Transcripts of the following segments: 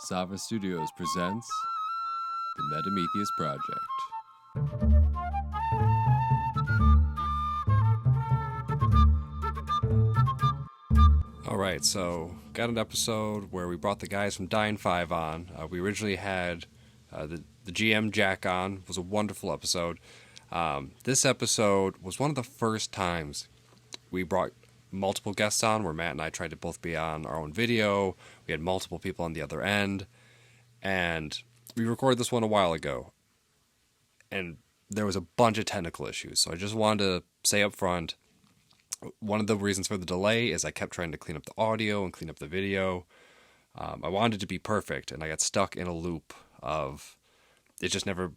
Sava Studios presents the Metametheus Project. Alright, so got an episode where we brought the guys from Dying 5 on. We originally had the GM Jack on. It was a wonderful episode. This episode was one of the first times we brought multiple guests on, where Matt and I tried to both be on our own video. We had multiple people on the other end, and we recorded this one a while ago, and there was a bunch of technical issues. So I just wanted to say up front, one of the reasons for the delay is I kept trying to clean up the audio and clean up the video. I wanted it to be perfect, and I got stuck in a loop of it just never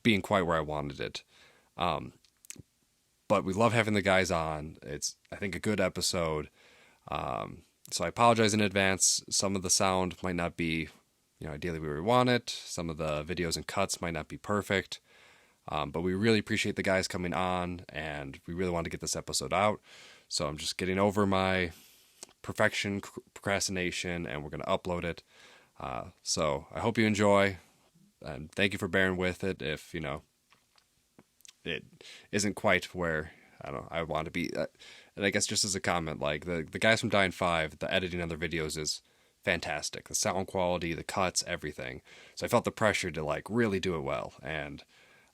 being quite where I wanted it. But we love having the guys on. It's, I think, a good episode. So I apologize in advance. Some of the sound might not be, ideally where we want it. Some of the videos and cuts might not be perfect. But we really appreciate the guys coming on, and we really want to get this episode out. So I'm just getting over my procrastination, and we're going to upload it. So I hope you enjoy, and thank you for bearing with it if, it isn't quite where I want to be. And I guess just as a comment, like the guys from Dying 5, the editing on their videos is fantastic. The sound quality, the cuts, everything. So I felt the pressure to really do it well, and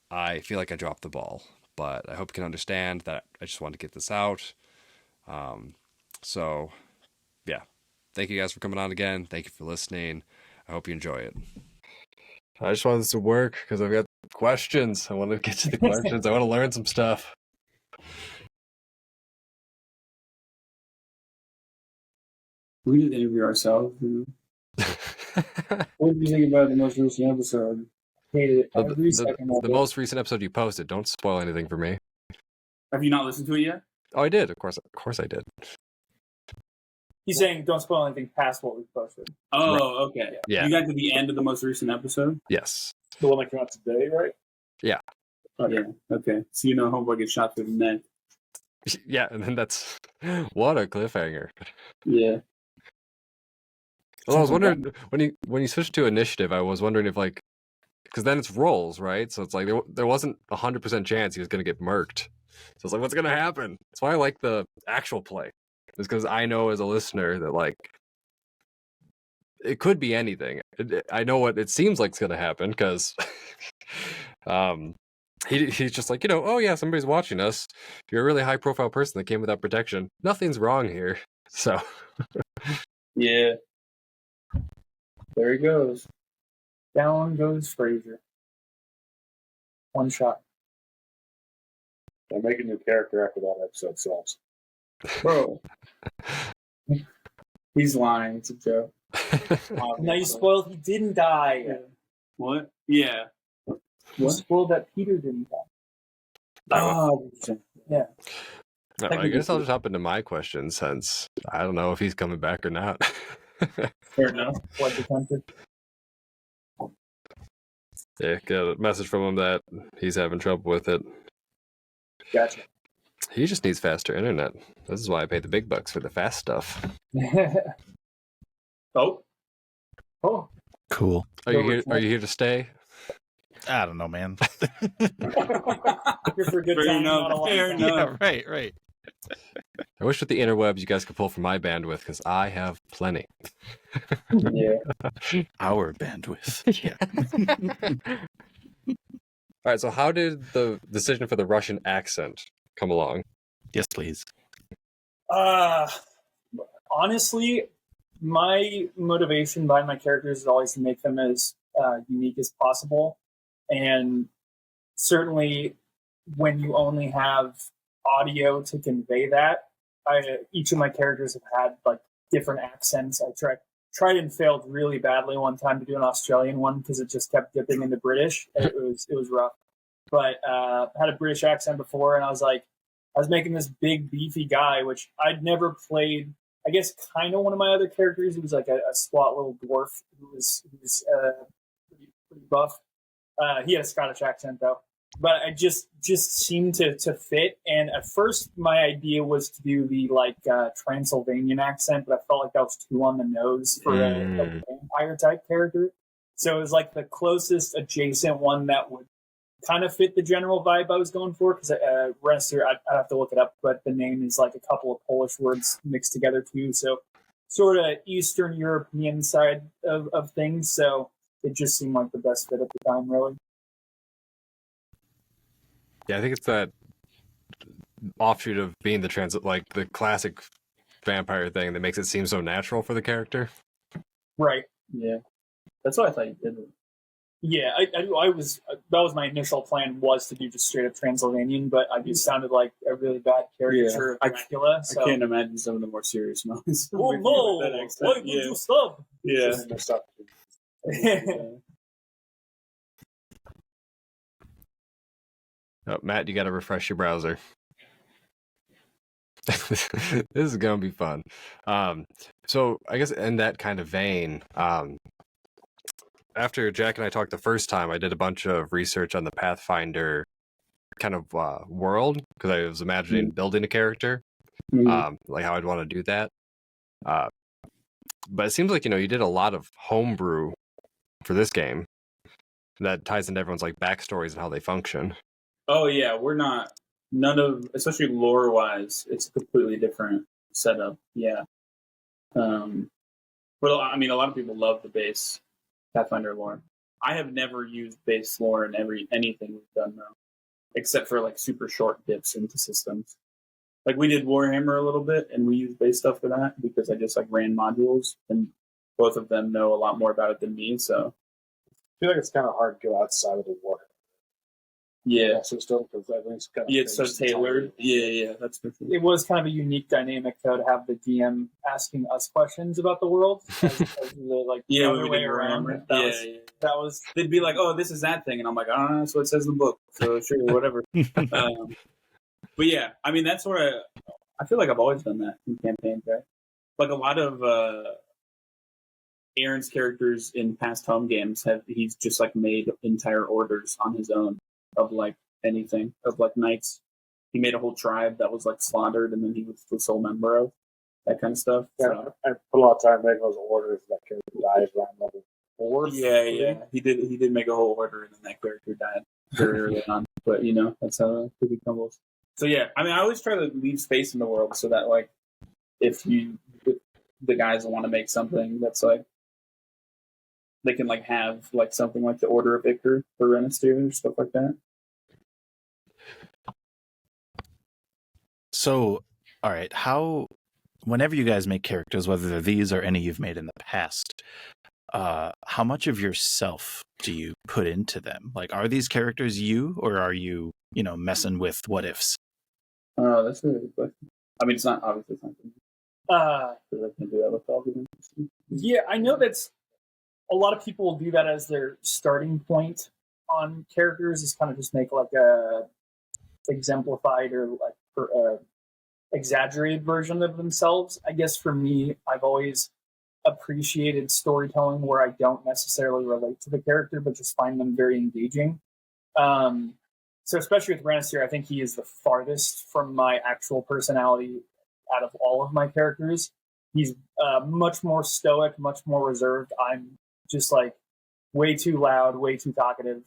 I feel like I dropped the ball. But I hope you can understand that I just want to get this out. So yeah, thank you guys for coming on again. Thank you for listening. I hope you enjoy it. I just want this to work because I've got questions. I want to get to the questions. I want to learn some stuff. We did interview ourselves. What did you think about the most recent episode? Hated it every second of it. The most recent episode you posted. Don't spoil anything for me. Have you not listened to it yet? Oh, I did. Of course I did. He's saying don't spoil anything past what we posted. Oh, Right. okay. Yeah. You got to the end of the most recent episode? Yes. The one that came out today, right? Yeah. Okay. Yeah. Okay. So you know Homeboy gets shot through the neck. Yeah, and then that's what a cliffhanger. Yeah. Well, I was wondering when you switched to initiative, I was wondering if because then it's rolls, right? So it's like there wasn't 100% chance he was going to get murked. So it's like, what's going to happen? That's why I like the actual play. It's because I know as a listener that it could be anything. I know what it seems like is going to happen because he's just like, oh yeah, somebody's watching us. You're a really high profile person that came without protection. Nothing's wrong here. So Yeah. There he goes. Down goes Fraser. One shot. They're making a new character after that episode sucks. Bro. He's lying. It's a joke. Now you spoiled he didn't die. What? Yeah. You spoiled that Peter didn't die. Oh, Yeah. I guess I'll just hop into my question since I don't know if he's coming back or not. fair enough. What attempted? Yeah, got a message from him that he's having trouble with it. Gotcha. He just needs faster internet. This is why I pay the big bucks for the fast stuff. Oh. Cool. Are you here to stay? I don't know, man. Here for a good Fair time, enough. not a long Fair time. enough. Yeah, right. I wish with the interwebs you guys could pull from my bandwidth because I have plenty. Yeah. Our bandwidth. Yeah. All right, so how did the decision for the Russian accent come along? Yes, please. Honestly, my motivation behind my characters is always to make them as unique as possible. And certainly when you only have audio to convey that, each of my characters have had different accents. I tried and failed really badly one time to do an Australian one because it just kept dipping into British. It was rough. But had a British accent before, and I was making this big beefy guy, which I'd never played. I guess kind of one of my other characters. He was like a squat little dwarf who was pretty buff. He had a Scottish accent though, but I just seemed to fit. And at first, my idea was to do the Transylvanian accent, but I felt like that was too on the nose for a game. vampire type character. So it was like the closest adjacent one that would kind of fit the general vibe I was going for. Because Renester, I'd have to look it up, but the name is like a couple of Polish words mixed together too. So sort of Eastern European side of things. So it just seemed like the best fit at the time, really. Yeah, I think it's that offshoot of being like the classic vampire thing that makes it seem so natural for the character. Right. Yeah. That's what I thought you did. Yeah, I was that was my initial plan, was to do just straight up Transylvanian, but I just sounded like a really bad caricature of Dracula. So. I can't imagine some of the more serious moments. Oh no! Why would you stop? Yeah. Oh, Matt, you got to refresh your browser. This is gonna be fun. So I guess in that kind of vein, after Jack and I talked the first time, I did a bunch of research on the Pathfinder kind of world, because I was imagining building a character, like how I'd want to do that. But it seems like, you did a lot of homebrew for this game that ties into everyone's like backstories and how they function. Oh yeah, especially lore wise, it's a completely different setup. Yeah. But I mean, a lot of people love the base Pathfinder lore. I have never used base lore in anything we've done though, except for like super short dips into systems. Like we did Warhammer a little bit, and we used base stuff for that because I just like ran modules, and both of them know a lot more about it than me. So I feel like it's kind of hard to go outside of the war. Yeah, system, because everything's kind of it's so tailored. Yeah, that's the thing. It was kind of a unique dynamic though to have the DM asking us questions about the world, as the like the other way around. That was they'd be like, "Oh, this is that thing," and I'm like, "Oh, that's what it says in the book." So sure, whatever. But yeah, I mean, that's sort of. I feel like I've always done that in campaigns, right? Like a lot of Aaron's characters in past home games he's just like made entire orders on his own of like anything, of like knights. He made a whole tribe that was like slaughtered, and then he was the sole member of that kind of stuff. Yeah, so. I put a lot of time making those orders. That character dies around level 4. Yeah. He did make a whole order, and then that character died very early on. But that's how it crumbles. So yeah, I mean, I always try to leave space in the world so that like if the guys want to make something that's like they can like have like something like the Order of Victor for Renester or stuff like that. So, all right, whenever you guys make characters, whether they're these or any you've made in the past, how much of yourself do you put into them? Like, are these characters you, or are you, messing with what ifs? Oh, that's a really good question. I mean, it's not obviously something. I can do that with all of them. Yeah, I know that's a lot of people will do that as their starting point on characters, is kind of just make like a exemplified or like exaggerated version of themselves. I guess for me, I've always appreciated storytelling where I don't necessarily relate to the character, but just find them very engaging. So especially with Renester, I think he is the farthest from my actual personality out of all of my characters. He's much more stoic, much more reserved. I'm just like way too loud, way too talkative.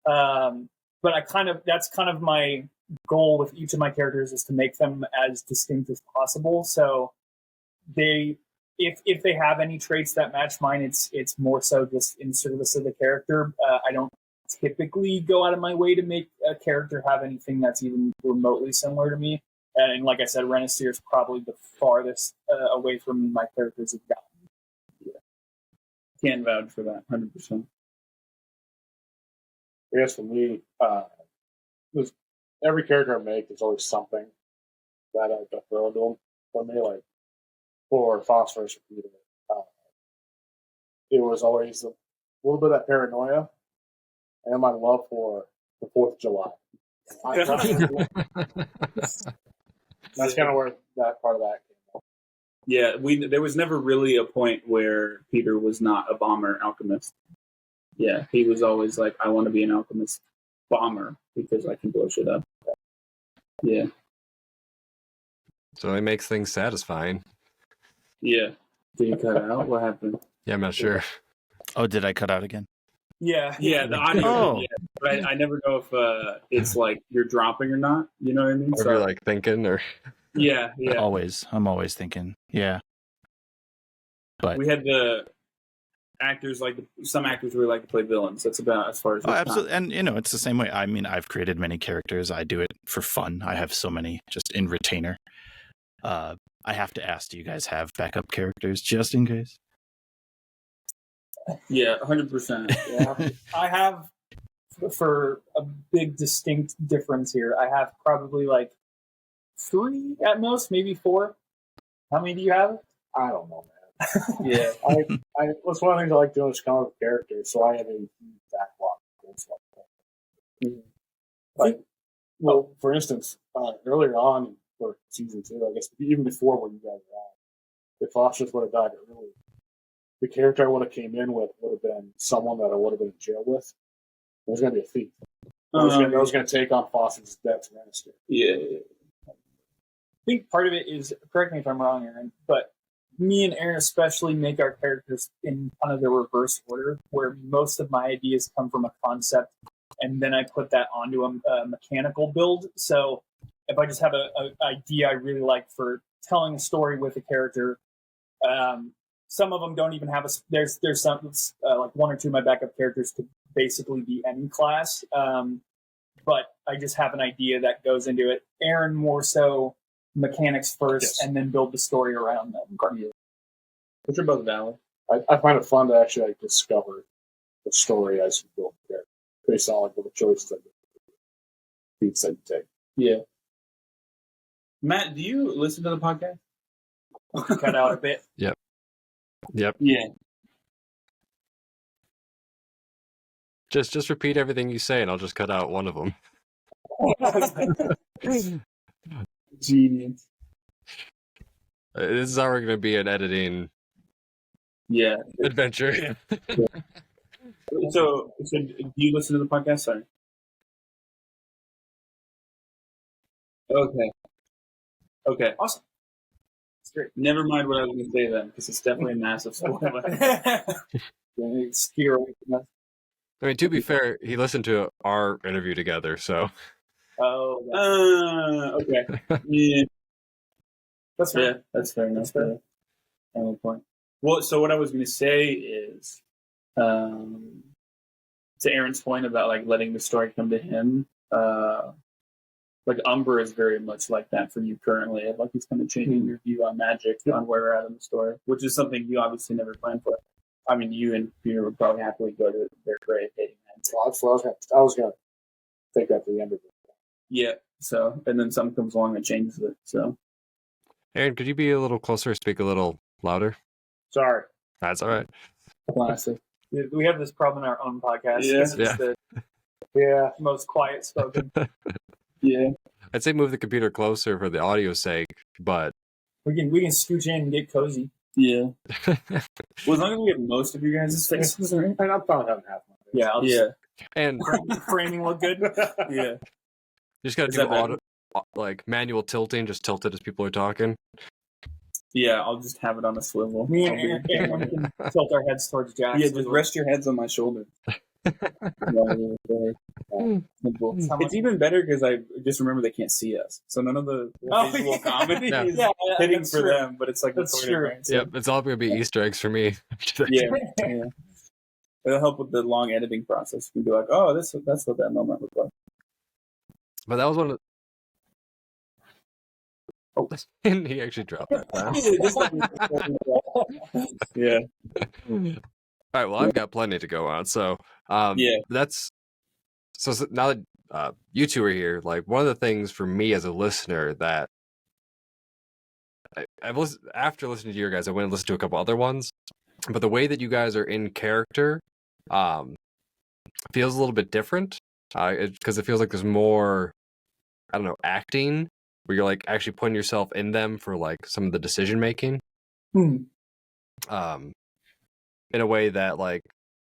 But that's kind of my goal with each of my characters, is to make them as distinct as possible. So if they have any traits that match mine, it's more so just in service of the character. I don't typically go out of my way to make a character have anything that's even remotely similar to me. And like I said, Renester is probably the farthest away from me my characters have gotten. Yeah. Can't vouch for that, 100%. I guess for me, every character I make is always something that I throw into them. For me, like for Phosphorus or Peter, it was always a little bit of that paranoia and my love for the 4th of July. That's kind of where that part of that came from. Yeah, there was never really a point where Peter was not a bomber alchemist. Yeah, he was always like, I want to be an alchemist bomber because I can blow shit up. Yeah. So it makes things satisfying. Yeah. Did you cut out? What happened? Yeah, I'm not sure. Oh, did I cut out again? Yeah. Yeah, the audio. Oh. Yeah, but I never know if it's like you're dropping or not. You know what I mean? Or if you're like thinking, or yeah. I'm always thinking. Yeah. But We had the actors some actors really like to play villains. That's about as far as absolutely. And it's the same way. I mean, I've created many characters. I do it for fun. I have so many just in retainer. I have to ask, do you guys have backup characters just in case? Yeah, 100%. Yeah. I have, for a big distinct difference here, I have probably like 3 at most, maybe 4. How many do you have? I don't know, man. Yeah. That's one of the things I like doing is come up with characters, so I have a huge backlog of things like that. Like, well, for instance, earlier on for season 2, I guess even before when you guys were on, if Foster's would have died early, the character I would have came in with would have been someone that I would have been in jail with. It was going to be a thief. I was going to take on Foster's debt to Minister. Yeah. I think part of it is, correct me if I'm wrong, Aaron, but me and Aaron especially make our characters in kind of the reverse order, where most of my ideas come from a concept, and then I put that onto a mechanical build. So if I just have an idea I really like for telling a story with a character, some of them don't even have there's some like 1 or 2 of my backup characters could basically be any class, but I just have an idea that goes into it. Aaron more so mechanics first, Yes. and then build the story around them. Yeah. Which are both valid. I find it fun to actually discover the story as you build the character, based on like what the choices that beats that you take. Yeah. Matt, do you listen to the podcast? Cut out a bit. Yep. Yeah. Just repeat everything you say, and I'll just cut out one of them. Genius. This is how we're going to be an editing Yeah. adventure. So do you listen to the podcast? Sorry. Okay. Awesome. It's great. Never mind what I was going to say then, because it's definitely a massive spoiler. Steer away from that. I mean, to be fair, he listened to our interview together, so Oh, Okay. Yeah. that's right. Yeah, that's fair enough. That's fair. Valid point. Well, so what I was going to say is, to Aaron's point about like letting the story come to him, like Umber is very much like that for you currently. Like he's kind of changing your view on magic, on where we're at in the story, which is something you obviously never planned for. I mean, you and Peter would probably happily go to their grave hating men. So I was going to take that to the end of it. Yeah. So, and then something comes along that changes it. So, Aaron, could you be a little closer, speak a little louder? Sorry. That's all right. classic. We have this problem in our own podcast. Yeah. This is the Yeah. most quiet spoken. Yeah. I'd say move the computer closer for the audio's sake, but We can scooch in and get cozy. Yeah. Well, as long as we get most of you guys' faces, right? And I'm probably having half my face. Yeah, I'll just and framing look good. Yeah. you just got to Is do that better? like manual tilting, just tilt it as people are talking. Yeah, I'll just have it on a swivel. Me and Aaron can tilt our heads towards Jack. Yeah, just rest your heads on my shoulder. Simple. It's even better because I just remember they can't see us, so none of the visual comedy Yeah. is Yeah, hitting that's for true. them. But it's like That's recorded, true. right? So, Yep, it's all going to be Easter eggs for me. yeah. It'll help with the long editing process. You can be like, oh, that's what that moment looked like. But that was one of and he actually dropped that. Yeah. All right, well, I've got plenty to go on. So, Yeah. that's so now that you two are here, like one of the things for me as a listener that I've listened after listening to your guys, I went and listened to a couple other ones, but the way that you guys are in character feels a little bit different because it feels like there's more, I don't know, acting where you're like actually putting yourself in them for like some of the decision making. In a way that like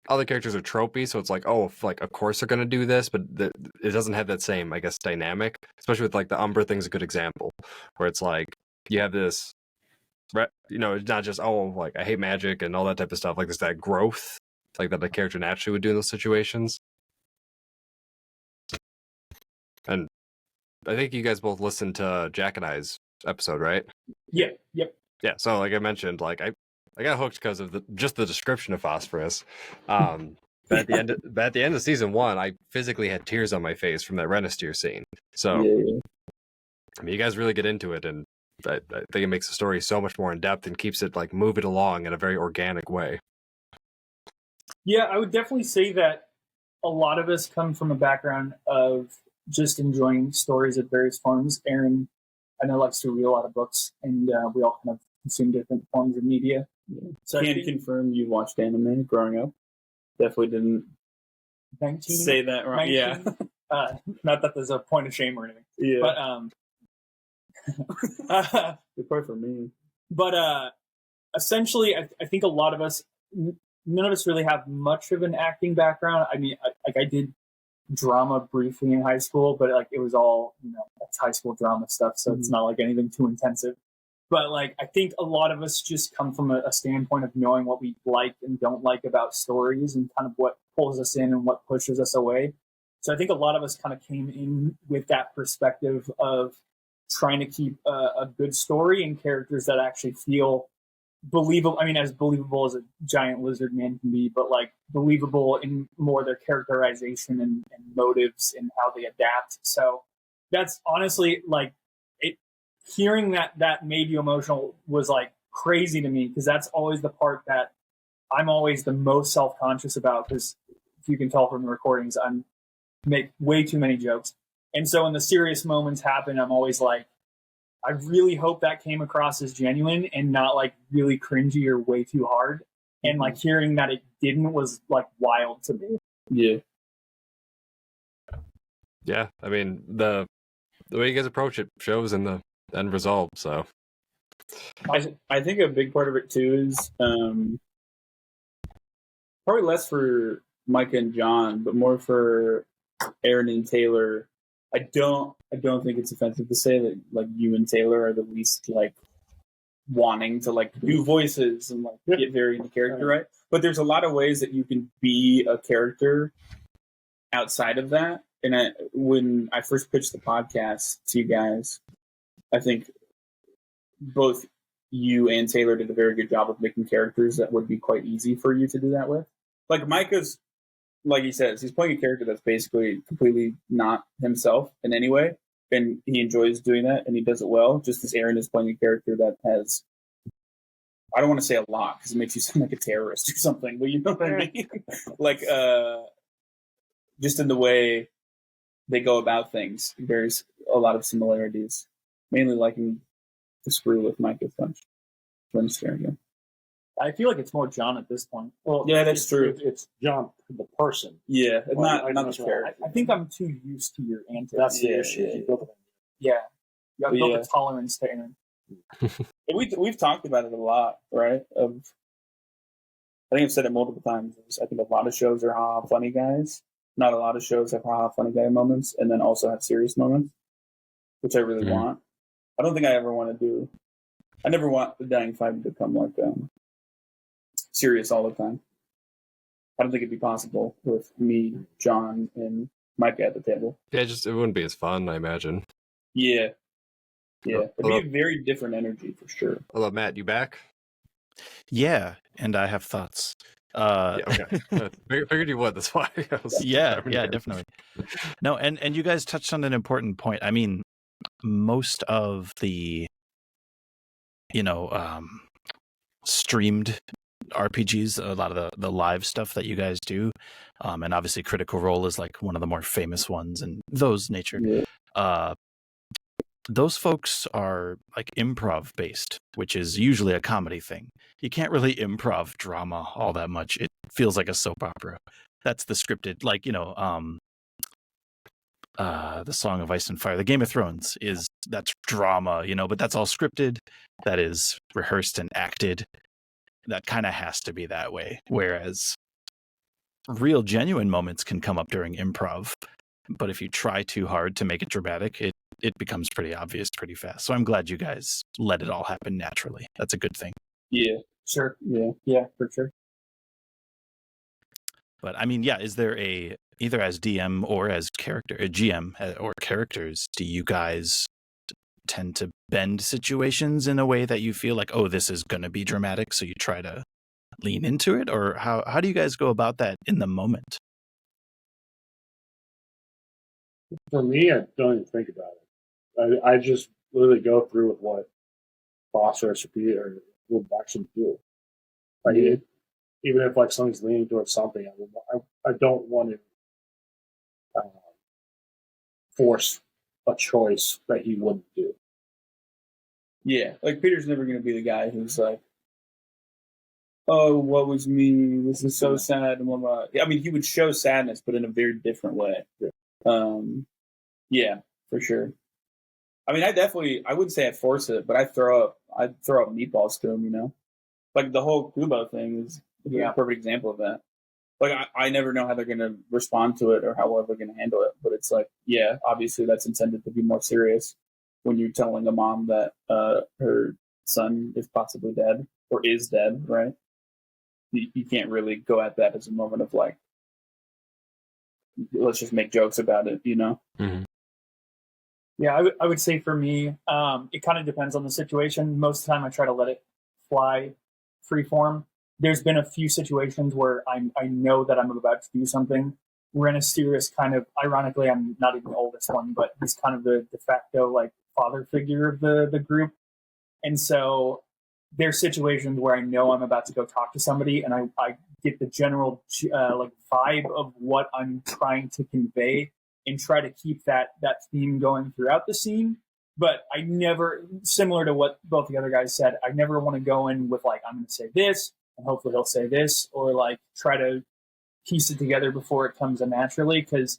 other characters are tropey, so it's like, oh, like of course they're gonna do this, but it doesn't have that same, I guess, dynamic. Especially with like the Umber thing's a good example, where it's like you have this, it's not just, oh, like I hate magic and all that type of stuff. Like there's that growth like that a character naturally would do in those situations. And I think you guys both listened to Jack and I's episode, right? Yeah. Yep. Yeah. So like I mentioned, like I got hooked because of just the description of phosphorus. But at the end of season 1, I physically had tears on my face from that Renisteer scene. So I mean, you guys really get into it, and I think it makes the story so much more in depth and keeps it like moving along in a very organic way. Yeah, I would definitely say that a lot of us come from a background of just enjoying stories of various forms. Aaron, I know, likes to read a lot of books, and we all kind of consume different forms of media. Yeah. So Can confirm you watched anime growing up. Definitely didn't 19, say that wrong. 19, Yeah. Not that there's a point of shame or anything. Yeah. But good part for me. But essentially, I think a lot of us, none of us really have much of an acting background. I mean, I did drama briefly in high school, but like it was all, it's high school drama stuff, so it's not like anything too intensive. But like, I think a lot of us just come from a standpoint of knowing what we like and don't like about stories and kind of what pulls us in and what pushes us away. So I think a lot of us kind of came in with that perspective of trying to keep a good story and characters that actually feel believable. I mean, as believable as a giant lizard man can be, but like believable in more their characterization and motives and how they adapt. So that's honestly like hearing that made you emotional was like crazy to me, because that's always the part that I'm always the most self-conscious about, because if you can tell from the recordings, I make way too many jokes. And so when the serious moments happen, I'm always like, I really hope that came across as genuine and not like really cringy or way too hard. And like hearing that it didn't was like wild to me. Yeah. Yeah. I mean, the way you guys approach it shows in the end result. So I think a big part of it too is probably less for Micah and John, but more for Aaron and Taylor. I don't think it's offensive to say that like you and Taylor are the least like wanting to like do voices and like get very into character, right? But there's a lot of ways that you can be a character outside of that. And when I first pitched the podcast to you guys, I think both you and Taylor did a very good job of making characters that would be quite easy for you to do that with. Like Micah's, like he says, he's playing a character that's basically completely not himself in any way, and he enjoys doing that, and he does it well, just as Aaron is playing a character that has, I don't want to say a lot, because it makes you sound like a terrorist or something, but you know what I mean? Like, just in the way they go about things, there's a lot of similarities, mainly liking to screw with Micah Funch when staring him. I feel like it's more John at this point. Well, yeah, that's true. It's John, the person. Yeah, Well, not the character. I think I'm too used to your antics. That's the Yeah, issue. yeah. You built it. Yeah. You have built Yeah. a tolerance to Aaron. We've talked about it a lot, right? I think I've said it multiple times. I think a lot of shows are haha funny guys. Not a lot of shows have haha funny guy moments, and then also have serious moments, which I really want. I don't think I ever want to do. I never want the Dying Five to become like serious all the time. I don't think it'd be possible with me, John, and Micah at the table. yeah, it wouldn't be as fun, I imagine. Yeah. It'd be Hello? a very different energy for sure. Hello, Matt, you back? Yeah, and I have thoughts. Yeah, okay. Figured you would. That's why. Yeah, definitely. No, and you guys touched on an important point. I mean, most of the streamed RPGs, a lot of the live stuff that you guys do, and obviously Critical Role is like one of the more famous ones and those nature. Yeah. Those folks are like improv based, which is usually a comedy thing. You can't really improv drama all that much. It feels like a soap opera. That's the scripted, like, the Song of Ice and Fire, the Game of Thrones that's drama, but that's all scripted. That is rehearsed and acted. That kind of has to be that way. Whereas real genuine moments can come up during improv. But if you try too hard to make it dramatic, it becomes pretty obvious pretty fast. So I'm glad you guys let it all happen naturally. That's a good thing. Yeah. Sure. Yeah. Yeah, for sure. But I mean, yeah, is there either as DM or as GM or characters, do you guys tend to bend situations in a way that you feel like, oh, this is going to be dramatic, so you try to lean into it? Or how do you guys go about that in the moment? For me, I don't even think about it. I just literally go through with what boss recipe or would actually do. Like even if like something's leaning towards something, I don't want to force a choice that he wouldn't do. Yeah, like Peter's never going to be the guy who's like, "Oh, what was me? This is so sad." And blah, blah. I mean, he would show sadness, but in a very different way. Yeah, for sure. I mean, I wouldn't say I force it, but I'd throw up meatballs to him. You know, like the whole Kubo thing is a perfect example of that. Like I never know how they're going to respond to it or how well they're going to handle it, but it's like, yeah, obviously that's intended to be more serious when you're telling a mom that her son is possibly dead or is dead, right? You can't really go at that as a moment of like, let's just make jokes about it, you know? Mm-hmm. Yeah, I would say for me, it kind of depends on the situation. Most of the time I try to let it fly freeform. There's been a few situations where I know that I'm about to do something. Renister is kind of, ironically, I'm not even the oldest one, but he's kind of the de facto like father figure of the group. And so there's situations where I know I'm about to go talk to somebody and I get the general like vibe of what I'm trying to convey and try to keep that theme going throughout the scene. But I never, similar to what both the other guys said, I never want to go in with like, I'm going to say this and hopefully he'll say this, or like try to piece it together before it comes naturally, because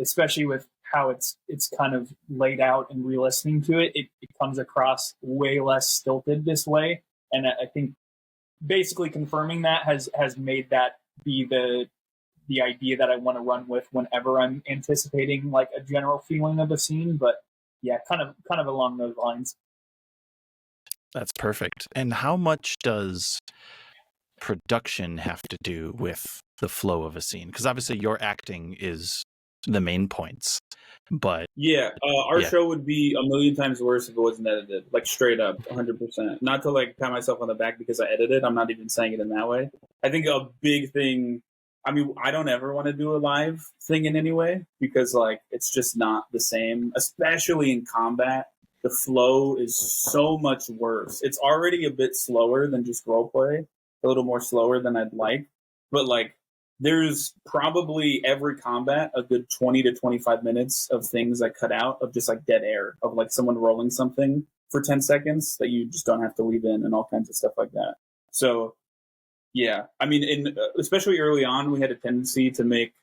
especially with how it's kind of laid out and re-listening to it, it comes across way less stilted this way. And I think basically confirming that has made that be the idea that I want to run with whenever I'm anticipating like a general feeling of a scene. But yeah, kind of along those lines. That's perfect. And how much does production have to do with the flow of a scene? Because obviously your acting is the main points, but our show would be a million times worse if it wasn't edited, like straight up 100%. Not to like pat myself on the back because I edited, I'm not even saying it in that way. I think a big thing, I mean, I don't ever want to do a live thing in any way because like it's just not the same, especially in combat. The flow is so much worse. It's already a bit slower than just roleplay, a little more slower than I'd like, but like there's probably every combat a good 20 to 25 minutes of things I cut out of just like dead air, of like someone rolling something for 10 seconds that you just don't have to leave in and all kinds of stuff like that. So yeah, I mean, especially early on, we had a tendency to make,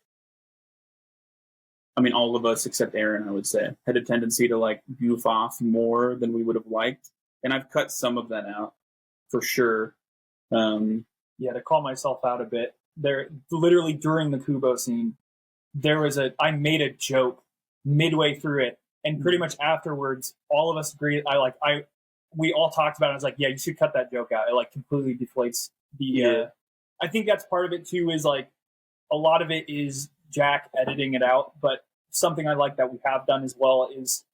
I mean, all of us except Aaron, I would say, had a tendency to like goof off more than we would have liked. And I've cut some of that out for sure. To call myself out a bit, there literally during the Kubo scene, I made a joke midway through it, and pretty much afterwards, all of us agreed. We all talked about it. I was like, yeah, you should cut that joke out. It like completely deflates the. I think that's part of it too. Is like a lot of it is Jack editing it out, but something I like that we have done as well is,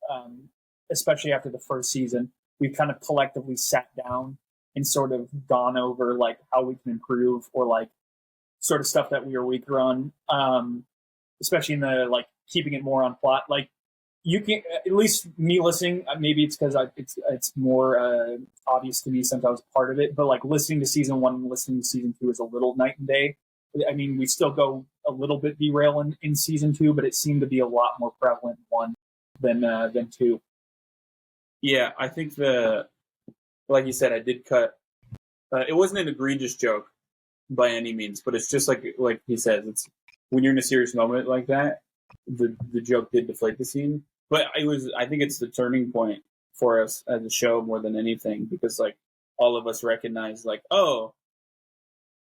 especially after the first season, we've kind of collectively sat down and sort of gone over like how we can improve or like sort of stuff that we were weaker on, especially in the like keeping it more on plot. Like you can, at least me listening, maybe it's because it's more obvious to me since I was part of it, but like listening to season 1 and listening to season 2 is a little night and day. I mean, we still go a little bit derail in season 2, but it seemed to be a lot more prevalent in 1 than 2. Yeah, I think like you said, I did cut. It wasn't an egregious joke by any means, but it's just like he says, it's when you're in a serious moment like that, the joke did deflate the scene. But I think it's the turning point for us as a show more than anything, because like all of us recognize like, oh,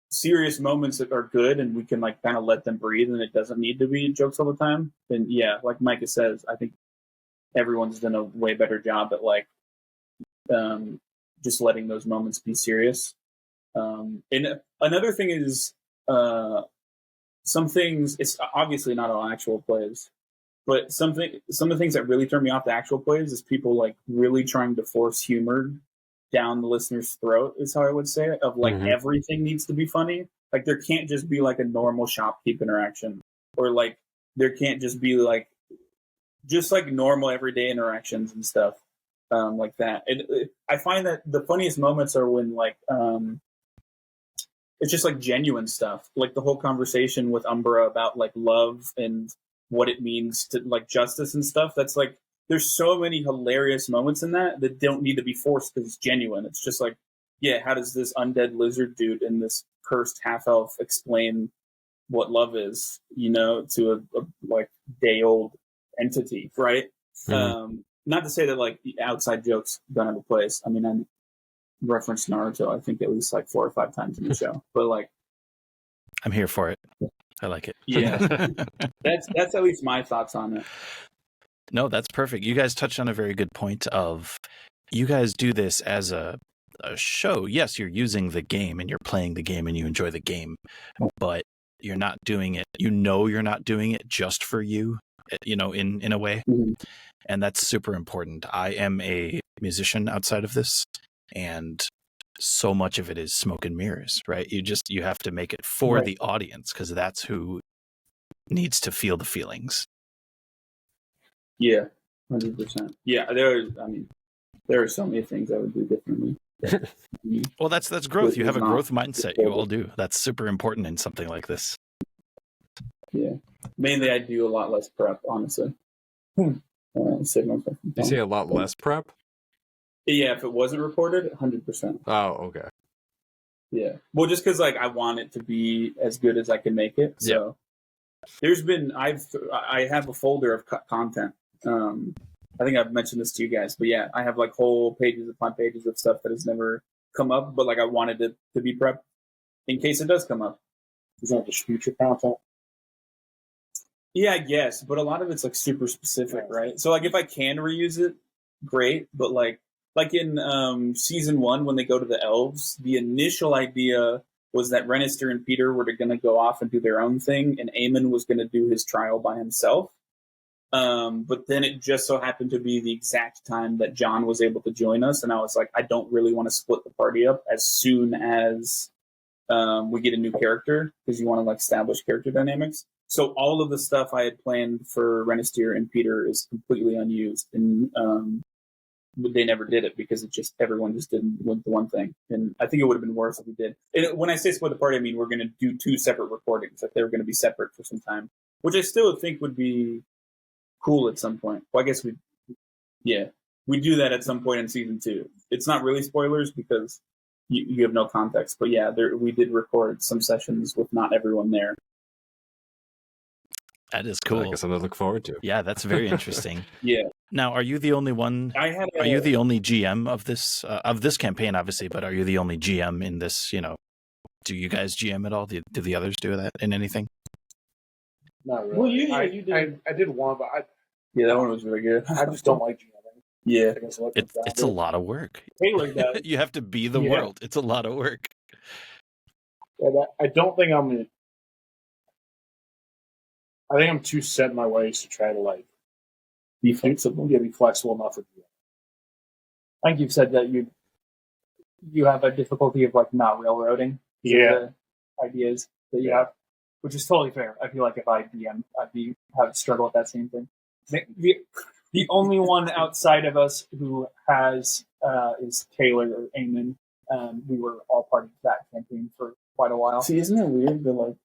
serious moments that are good and we can like kind of let them breathe and it doesn't need to be jokes all the time. And yeah, like Micah says, I think everyone's done a way better job at like just letting those moments be serious. And another thing is some things, it's obviously not all actual plays, but some of the things that really turn me off the actual plays is people like really trying to force humor down the listener's throat, is how I would say it, of like everything needs to be funny. Like there can't just be like a normal shopkeep interaction, or like there can't just be like just like normal everyday interactions and stuff like that. And I find that the funniest moments are when like it's just like genuine stuff, like the whole conversation with Umbra about like love and what it means to like justice and stuff. That's like there's so many hilarious moments in that don't need to be forced because it's genuine. It's just like, yeah, how does this undead lizard dude and this cursed half elf explain what love is, you know, to a like day old entity, right? Not to say that like the outside jokes don't have a place. I mean, I referenced Naruto, I think at least like 4 or 5 times in the show, but like, I'm here for it. I like it. Yeah, that's at least my thoughts on it. No, that's perfect. You guys touched on a very good point of you guys do this as a show. Yes, you're using the game and you're playing the game and you enjoy the game, but you're not doing it. You know, you're not doing it just for you, you know, in a way. And that's super important. I am a musician outside of this, and so much of it is smoke and mirrors, right? You have to make it for the audience because that's who needs to feel the feelings. Yeah, 100%. Yeah, there are so many things I would do differently. Well, that's growth. You have a growth mindset. You all do. That's super important in something like this. Yeah, mainly I do a lot less prep, honestly. Signal. You say a lot less prep? Yeah, if it wasn't recorded, 100%. Oh, okay. Yeah, well, just because like I want it to be as good as I can make it. So there's been I have a folder of content. I think I've mentioned this to you guys, but yeah, I have like whole pages upon pages of stuff that has never come up, but like I wanted it to be prepped in case it does come up. Is that just future content? Yeah, I guess, but a lot of it's like super specific, right? So like if I can reuse it, great, but like in season 1 when they go to the elves, the initial idea was that Renister and Peter were going to go off and do their own thing, and Aemon was going to do his trial by himself. But then it just so happened to be the exact time that John was able to join us, and I was like, I don't really want to split the party up as soon as we get a new character, because you want to like establish character dynamics. So all of the stuff I had planned for Renister and Peter is completely unused, and they never did it because everyone just didn't went the one thing. And I think it would have been worse if we did. And when I say split the party, I mean we're going to do 2 separate recordings. Like they were going to be separate for some time, which I still think would be cool at some point. Well, I guess we do that at some point in season 2. It's not really spoilers because you have no context. But yeah, we did record some sessions with not everyone there. That is cool. I guess something to look forward to. Yeah, that's very interesting. Yeah. Now, are you the only one? Are you the only GM of this campaign, obviously? But are you the only GM in this? You know, do you guys GM at all? Do the others do that in anything? Not really. Well, you did. I did one, but that one was really good. I just don't like GMing. Yeah, it's a lot of work. Taylor does. You have to be the world. It's a lot of work. Yeah, I don't think I'm. I think I'm too set in my ways to try to like be flexible. Yeah, be flexible enough with you. I think you've said that you have a difficulty of like not railroading. Yeah, the ideas that you have, which is totally fair. I feel like if I DM, I'd have to struggle with that same thing. The only one outside of us who has is Taylor or Eamon. We were all part of that campaign for quite a while. See, isn't it weird that like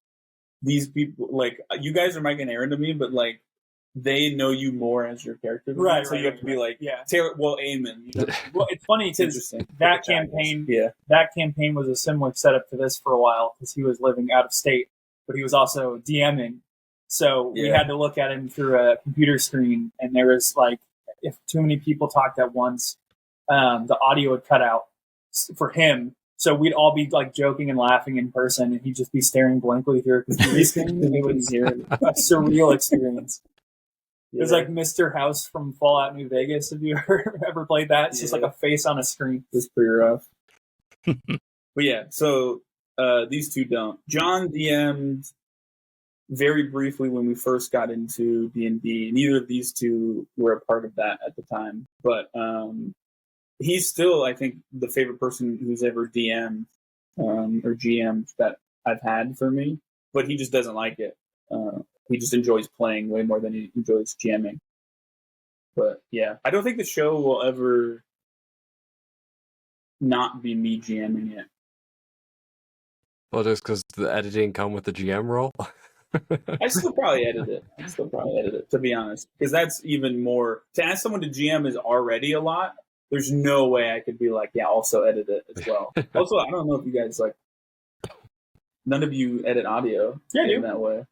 these people, like you guys are Mike and Aaron to me, but like they know you more as your character, right? So you have to be like, Taylor. Well, Eamon. You know? Well, it's funny because that campaign was a similar setup to this for a while because he was living out of state, but he was also DMing. So we had to look at him through a computer screen, and there was like, if too many people talked at once, the audio would cut out for him. So we'd all be like joking and laughing in person, and he'd just be staring blankly through a computer screen. And it was a surreal experience. It was like Mr. House from Fallout New Vegas. Have you ever played that? It's just like a face on a screen. It's pretty rough. But yeah, so these two don't. John DM'd very briefly when we first got into D&D. Neither of these two were a part of that at the time, but he's still, I think, the favorite person who's ever DM'd or GM'd that I've had for me. But he just doesn't like it. He just enjoys playing way more than he enjoys GMing. But yeah, I don't think the show will ever not be me GMing it. Well, just because the editing come with the GM role. I still probably edit it. To be honest, because that's even more. To ask someone to GM is already a lot. There's no way I could be like, yeah, also edit it as well. Also, I don't know if you guys like. None of you edit audio. Yeah, I do. In that way.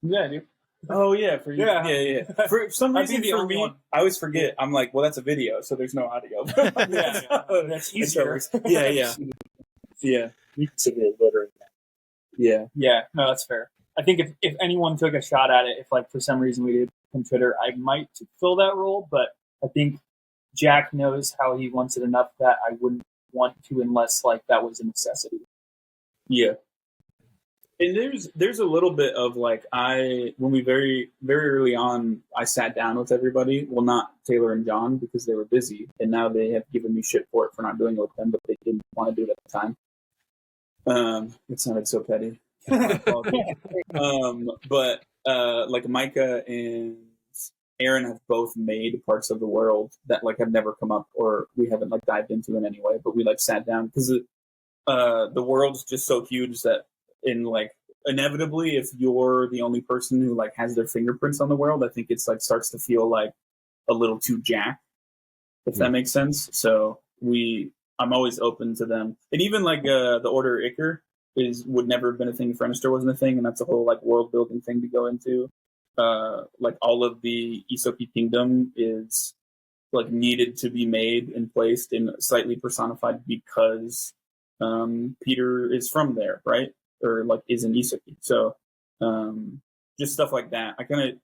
Yeah, I do. Oh yeah, for you. Yeah. For some I'd be reason, the for only me, one. I always forget. I'm like, well, that's a video, so there's no audio. That's easier. Yeah. You consider it literally. Yeah. Yeah, no, that's fair. I think if anyone took a shot at it, if like for some reason we did consider, I might fill that role, but I think Jack knows how he wants it enough that I wouldn't want to unless like that was a necessity. Yeah. And there's a little bit of like when we very very early on I sat down with everybody. Well, not Taylor and John because they were busy, and now they have given me shit for it for not doing it with them, but they didn't want to do it at the time. It sounded so petty. But like Micah and Aaron have both made parts of the world that like have never come up or we haven't like dived into in any way. But we like sat down because the world's just so huge that. In like inevitably, if you're the only person who like has their fingerprints on the world, I think it's like starts to feel like a little too Jack, if that makes sense. So I'm always open to them, and even like the Order Iker would never have been a thing if Frenister wasn't a thing, and that's a whole like world building thing to go into. Like all of the Isoki Kingdom is like needed to be made and placed and slightly personified because Peter is from there, right? Or like is an Isoki. So just stuff like that. I kind of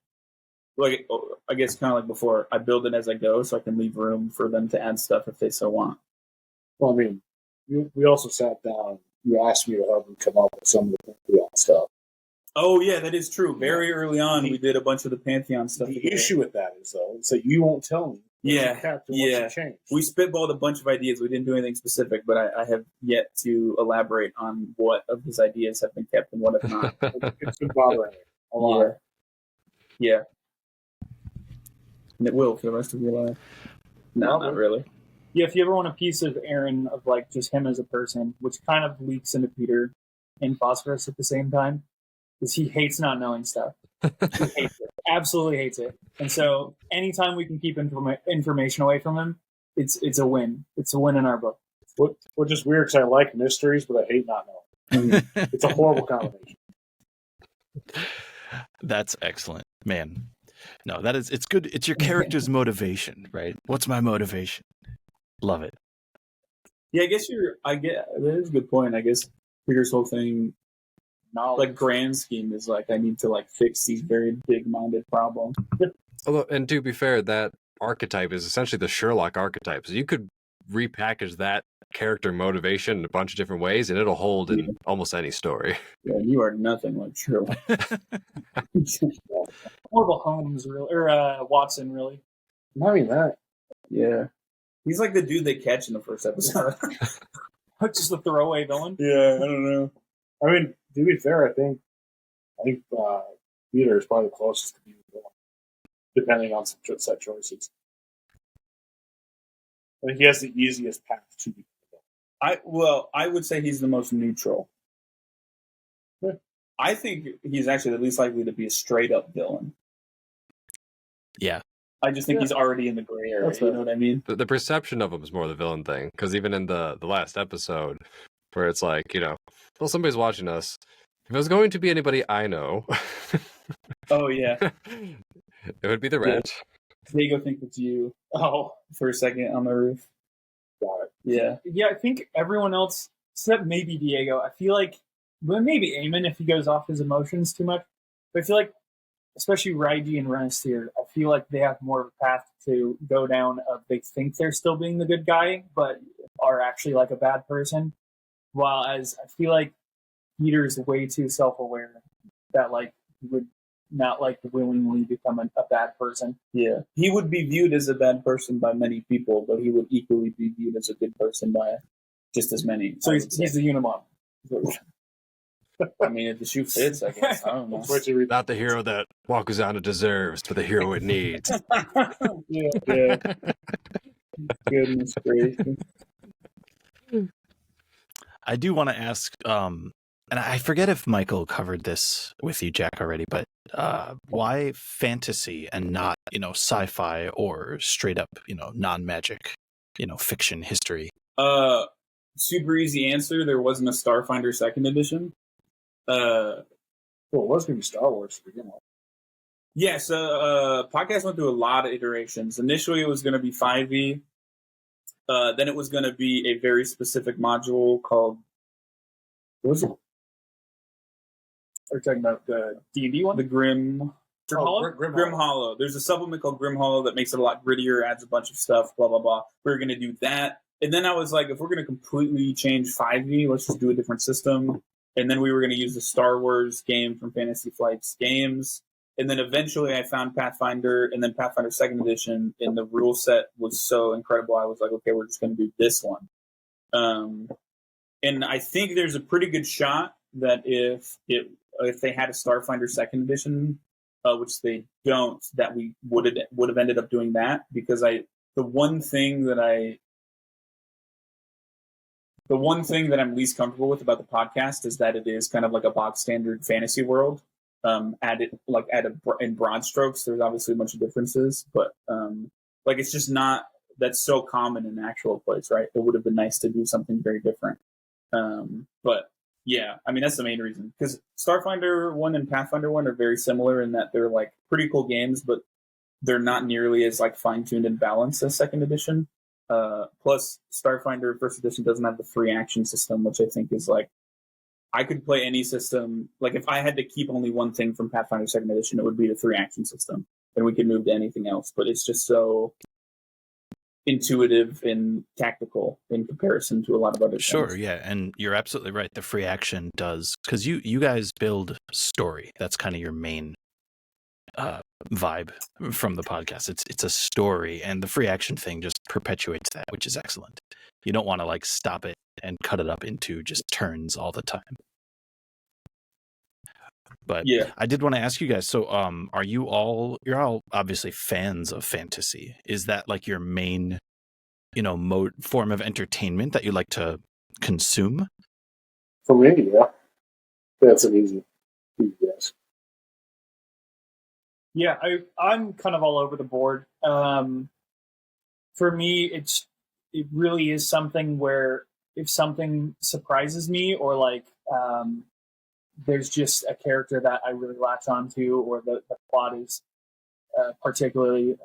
like, I guess kind of like before, I build it as I go so I can leave room for them to add stuff if they so want. Well, I mean, we also sat down. You asked me to help them come up with some of the Pantheon stuff. Oh yeah, that is true. Very early on, we did a bunch of the Pantheon stuff. The together. issue with that is though, so you won't tell me. Yeah. We spitballed a bunch of ideas. We didn't do anything specific, but I have yet to elaborate on what of his ideas have been kept and what have not. It's been bothering me a lot. Yeah. And it will for the rest of your life. No, not really. Yeah, if you ever want a piece of Aaron of like just him as a person, which kind of leaks into Peter and Phosphorus at the same time, is he hates not knowing stuff. He hates it. Absolutely hates it. And so anytime we can keep information away from him, it's a win. It's a win in our book. Which is weird because I like mysteries, but I hate not knowing. It's a horrible combination. That's excellent, man. No, it's good. It's your character's motivation, right? What's my motivation? Love it. Yeah, that is a good point. I guess Peter's whole thing, like grand scheme, is like I need to like fix these very big-minded problems. Although, and to be fair, that archetype is essentially the Sherlock archetype. So you could repackage that character motivation in a bunch of different ways, and it'll hold in almost any story. Yeah, you are nothing like Sherlock. Horrible Holmes, really, or Watson, really. Not even that. Yeah, he's like the dude they catch in the first episode. Just a throwaway villain. Yeah, I don't know. I mean, to be fair, I think Peter is probably the closest to being the villain, depending on some set choices. I think he has the easiest path to be the villain. I would say he's the most neutral. Yeah. I think he's actually the least likely to be a straight up villain. Yeah. I just think he's already in the gray area. You know what I mean? The perception of him is more the villain thing, because even in the last episode, where it's like, well, somebody's watching us. If it was going to be anybody I know, oh yeah, it would be the Wrench. Diego thinks it's you. Oh, for a second on the roof. Got it. Yeah. Yeah, I think everyone else, except maybe Diego, I feel like, well, maybe Eamon if he goes off his emotions too much. But I feel like, especially Raiji and Renastir, I feel like they have more of a path to go down of they think they're still being the good guy, but are actually like a bad person. While as I feel like Peter's way too self-aware that like would not like willingly become a bad person. Yeah, he would be viewed as a bad person by many people, but he would equally be viewed as a good person by just as many. So he's the Unimog. I mean, if the shoe fits, I guess. I don't know. Not the hero that Wakuzana deserves, but the hero it needs. Yeah. Goodness gracious. I do want to ask, and I forget if Michael covered this with you, Jack, already, but why fantasy and not, sci-fi or straight up, non-magic, fiction history? Super easy answer. There wasn't a Starfinder second edition. Well, it was going to be Star Wars to begin with. Yeah, so podcast went through a lot of iterations. Initially, it was going to be 5e. Then it was going to be a very specific module called... What was it? Are you talking about the D&D one? The Grim Hollow? Grim Hollow. There's a supplement called Grim Hollow that makes it a lot grittier, adds a bunch of stuff, blah, blah, blah. We were going to do that. And then I was like, if we're going to completely change 5e, let's just do a different system. And then we were going to use the Star Wars game from Fantasy Flight's games. And then eventually I found Pathfinder, and then Pathfinder 2nd Edition, and the rule set was so incredible. I was like, okay, we're just going to do this one. And I think there's a pretty good shot that if they had a Starfinder 2nd Edition, which they don't, that we would have ended up doing that, because the one thing that I'm least comfortable with about the podcast is that it is kind of like a box standard fantasy world. In broad strokes, there's obviously a bunch of differences, but it's just not that's so common in actual plays, right? It would have been nice to do something very different. But yeah, I mean that's the main reason, because Starfinder 1 and Pathfinder 1 are very similar in that they're like pretty cool games, but they're not nearly as like fine-tuned and balanced as 2nd edition. Plus, Starfinder 1st edition doesn't have the free action system, which I think is like, I could play any system. Like, if I had to keep only one thing from Pathfinder 2nd edition, it would be the free action system, and we could move to anything else. But it's just so intuitive and tactical in comparison to a lot of other things. Sure, yeah, and you're absolutely right. The free action does, because you guys build story. That's kind of your main vibe from the podcast. It's a story, and the free action thing just perpetuates that, which is excellent. You don't want to like stop it and cut it up into just turns all the time. But yeah, I did want to ask you guys, so you're all obviously fans of fantasy. Is that like your main form of entertainment that you like to consume? For me, yeah. That's an easy guess. Yeah, I'm kind of all over the board. For me, it really is something where if something surprises me, or like there's just a character that I really latch onto, or the plot is particularly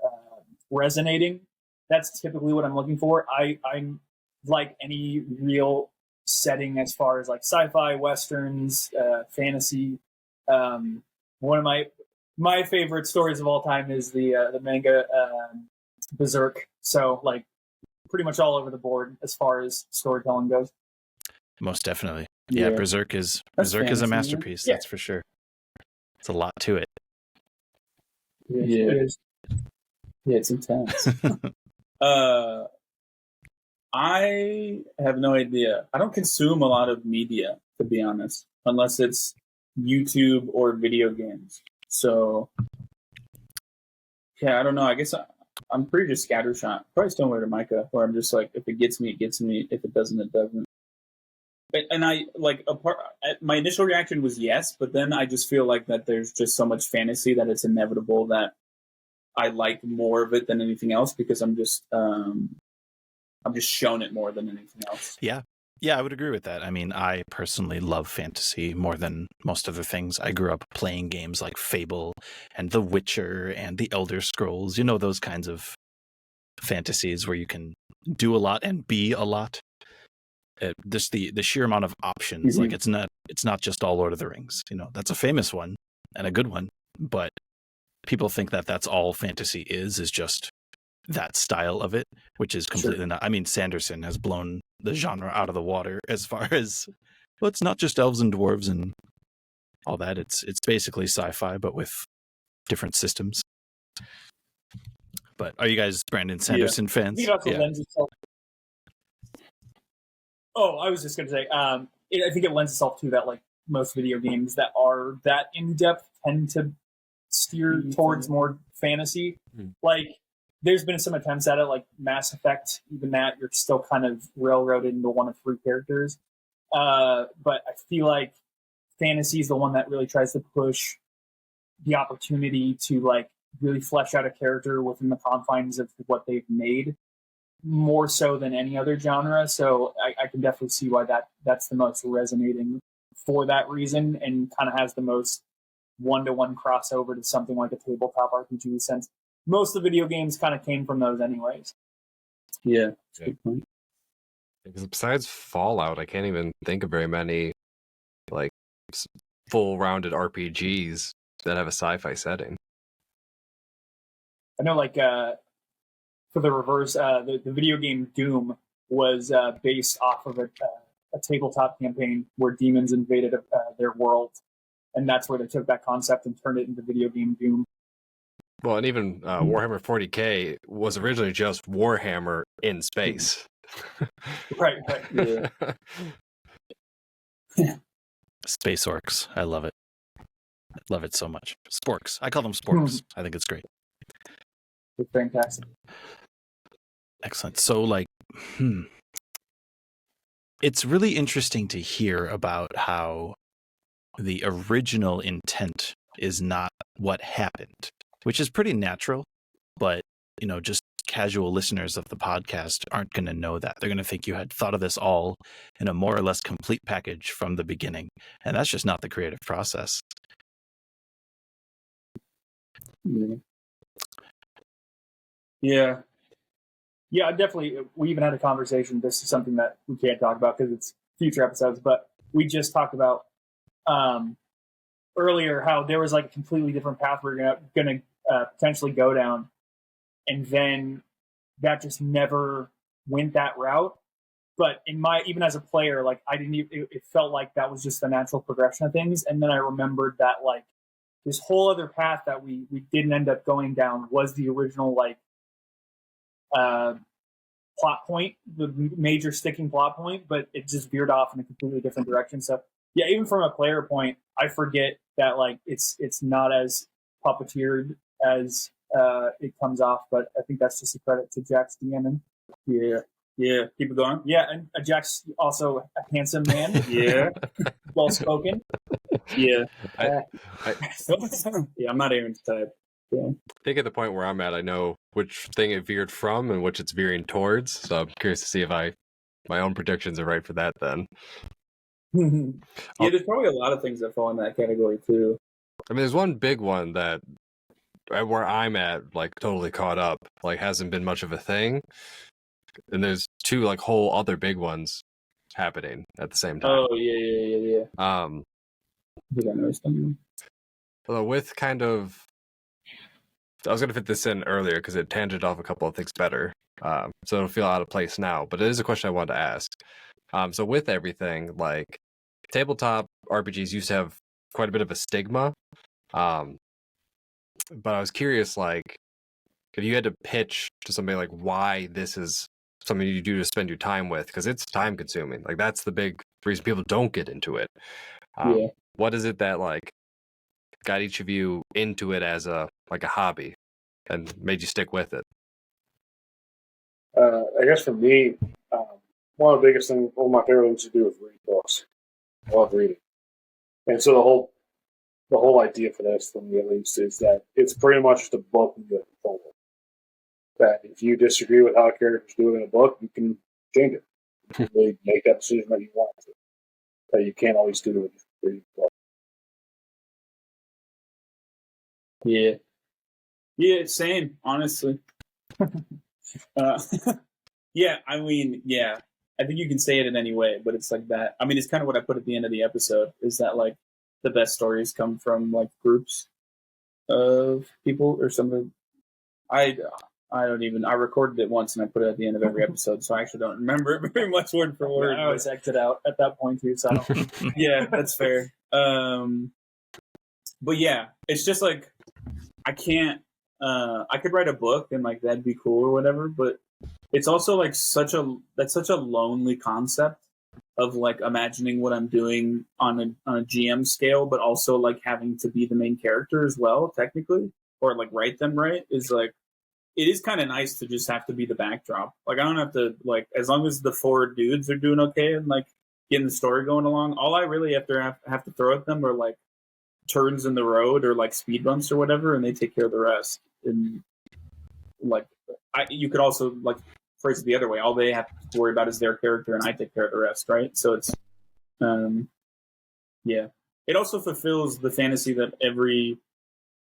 resonating, that's typically what I'm looking for. I'm like any real setting as far as like sci-fi, westerns, fantasy. One of my favorite stories of all time is the manga Berserk. So like pretty much all over the board as far as storytelling goes. Most definitely. Yeah, Berserk is a masterpiece, that's for sure. It's a lot to it. Yeah, it's intense. I have no idea. I don't consume a lot of media, to be honest, unless it's YouTube or video games. So, yeah, I don't know. I guess I'm pretty just scattershot. Probably similar to Micah, where I'm just like, if it gets me, it gets me. If it doesn't, it doesn't. And I my initial reaction was yes, but then I just feel like that there's just so much fantasy that it's inevitable that I like more of it than anything else, because I'm just shown it more than anything else. Yeah, I would agree with that. I mean, I personally love fantasy more than most other things. I grew up playing games like Fable and The Witcher and The Elder Scrolls, those kinds of fantasies where you can do a lot and be a lot. Just the sheer amount of options. Mm-hmm. Like it's not just all Lord of the Rings. That's a famous one and a good one, but people think that that's all fantasy is just that style of it, which is completely not. I mean, Sanderson has blown the genre out of the water as far as, well, it's not just elves and dwarves all that. It's basically sci-fi, but with different systems. But are you guys Brandon Sanderson I fans? think it also lends itself. Oh, I was just going to say, I think it lends itself to that, like most video games that are that in depth tend to steer towards more fantasy. Like, there's been some attempts at it, like Mass Effect. Even that, you're still kind of railroaded into one of three characters. But I feel like fantasy is the one that really tries to push the opportunity to like really flesh out a character within the confines of what they've made, more so than any other genre. So I can definitely see why that's the most resonating for that reason, and kind of has the most one-to-one crossover to something like a tabletop RPG, since most of the video games kind of came from those anyways. Yeah, that's a good point. Because besides Fallout, I can't even think of very many like full-rounded RPGs that have a sci-fi setting. I know, like, for the reverse, the video game Doom was based off of a tabletop campaign where demons invaded their world, and that's where they took that concept and turned it into video game Doom. Well, and even Warhammer 40K was originally just Warhammer in space. Right. Yeah. Space orcs. I love it. I love it so much. Sporks. I call them sporks. I think it's great. It's fantastic. Excellent. So, like, it's really interesting to hear about how the original intent is not what happened, which is pretty natural, but, you know, just casual listeners of the podcast aren't going to know that. They're going to think you had thought of this all in a more or less complete package from the beginning, and that's just not the creative process. Yeah, definitely. We even had a conversation. This is something that we can't talk about because it's future episodes, but we just talked about earlier how there was like a completely different path we we're going to potentially go down, and then that just never went that route. But even as a player, like I didn't even, it felt like that was just the natural progression of things. And then I remembered that like this whole other path that we didn't end up going down was the original like plot point, the major sticking plot point, but it just veered off in a completely different direction. So yeah, even from a player point, I forget that like it's not as puppeteered as it comes off, but I think that's just a credit to Jack's DMing. Yeah. Keep it going. Yeah, and Jack's also a handsome man. Yeah. Well spoken. Yeah. I Yeah, I'm not even type. Yeah. think at the point where I'm at, I know which thing it veered from and which it's veering towards. So I'm curious to see if my own predictions are right for that then. Yeah, there's probably a lot of things that fall in that category too. I mean, there's one big one that where I'm at, like totally caught up, like hasn't been much of a thing. And there's two like whole other big ones happening at the same time. Oh yeah. I think I know something. Although with kind of, I was going to fit this in earlier because it tangented off a couple of things better. So it'll feel out of place now, but it is a question I wanted to ask. So with everything, like tabletop RPGs used to have quite a bit of a stigma. But I was curious, like, if you had to pitch to somebody like why this is something you do to spend your time with, because it's time consuming. Like that's the big reason people don't get into it. Yeah. What is it that like got each of you into it as a hobby and made you stick with it? I guess for me, one of the biggest things, one of my favorite things to do is read books. I love reading. And so the whole idea for this, for me at least, is that it's pretty much the book you get control of. That if you disagree with how characters do it in a book, you can change it. You can really make that decision that you want to. That you can't always do with reading a book. Yeah. Yeah, same, honestly. Yeah, I mean, yeah. I think you can say it in any way, but it's like that. I mean, it's kind of what I put at the end of the episode, is that like the best stories come from like groups of people or something. I don't even, I recorded it once and I put it at the end of every episode, so I actually don't remember it very much word for word. I always exit out at that point too, so I don't. Yeah, that's fair. But yeah, it's just like I can't. I could write a book and like that'd be cool or whatever, but it's also like such a lonely concept of like imagining what I'm doing on a GM scale, but also like having to be the main character as well, technically, or like write them right is like it is kind of nice to just have to be the backdrop. Like I don't have to like as long as the four dudes are doing okay and like getting the story going along. All I really have to throw at them are like turns in the road or like speed bumps or whatever, and they take care of the rest. And like you could also like phrase it the other way. All they have to worry about is their character, and I take care of the rest, right? So it's yeah. It also fulfills the fantasy that every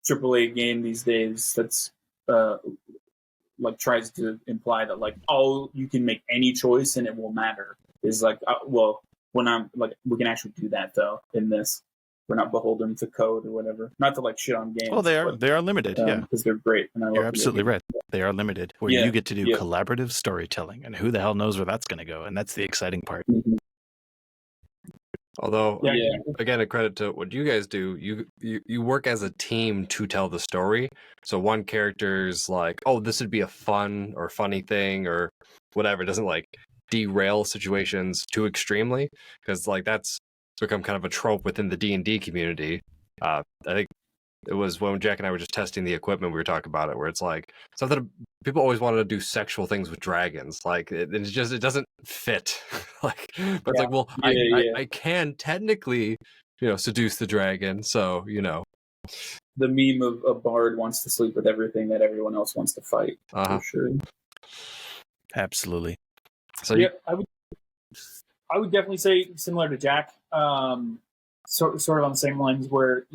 AAA game these days that's like tries to imply that like you can make any choice and it will matter is like well when I'm like we can actually do that though in this. We're not beholden to code or whatever. Not to like shit on games. Well, they are limited, yeah, because they're great. And you're absolutely right. They are limited, where you get to do collaborative storytelling, and who the hell knows where that's going to go? And that's the exciting part. Mm-hmm. Although, again, a credit to what you guys do. You work as a team to tell the story. So one character's like, "Oh, this would be a fun or funny thing or whatever." It doesn't like derail situations too extremely because like that's become kind of a trope within the D&D community. I think it was when Jack and I were just testing the equipment, we were talking about it, where it's like something people always wanted to do sexual things with dragons. Like it doesn't fit. Like, but it's like, well, I can technically, seduce the dragon. So, the meme of a bard wants to sleep with everything that everyone else wants to fight. For sure. Absolutely. So I would definitely say similar to Jack, sort of on the same lines where,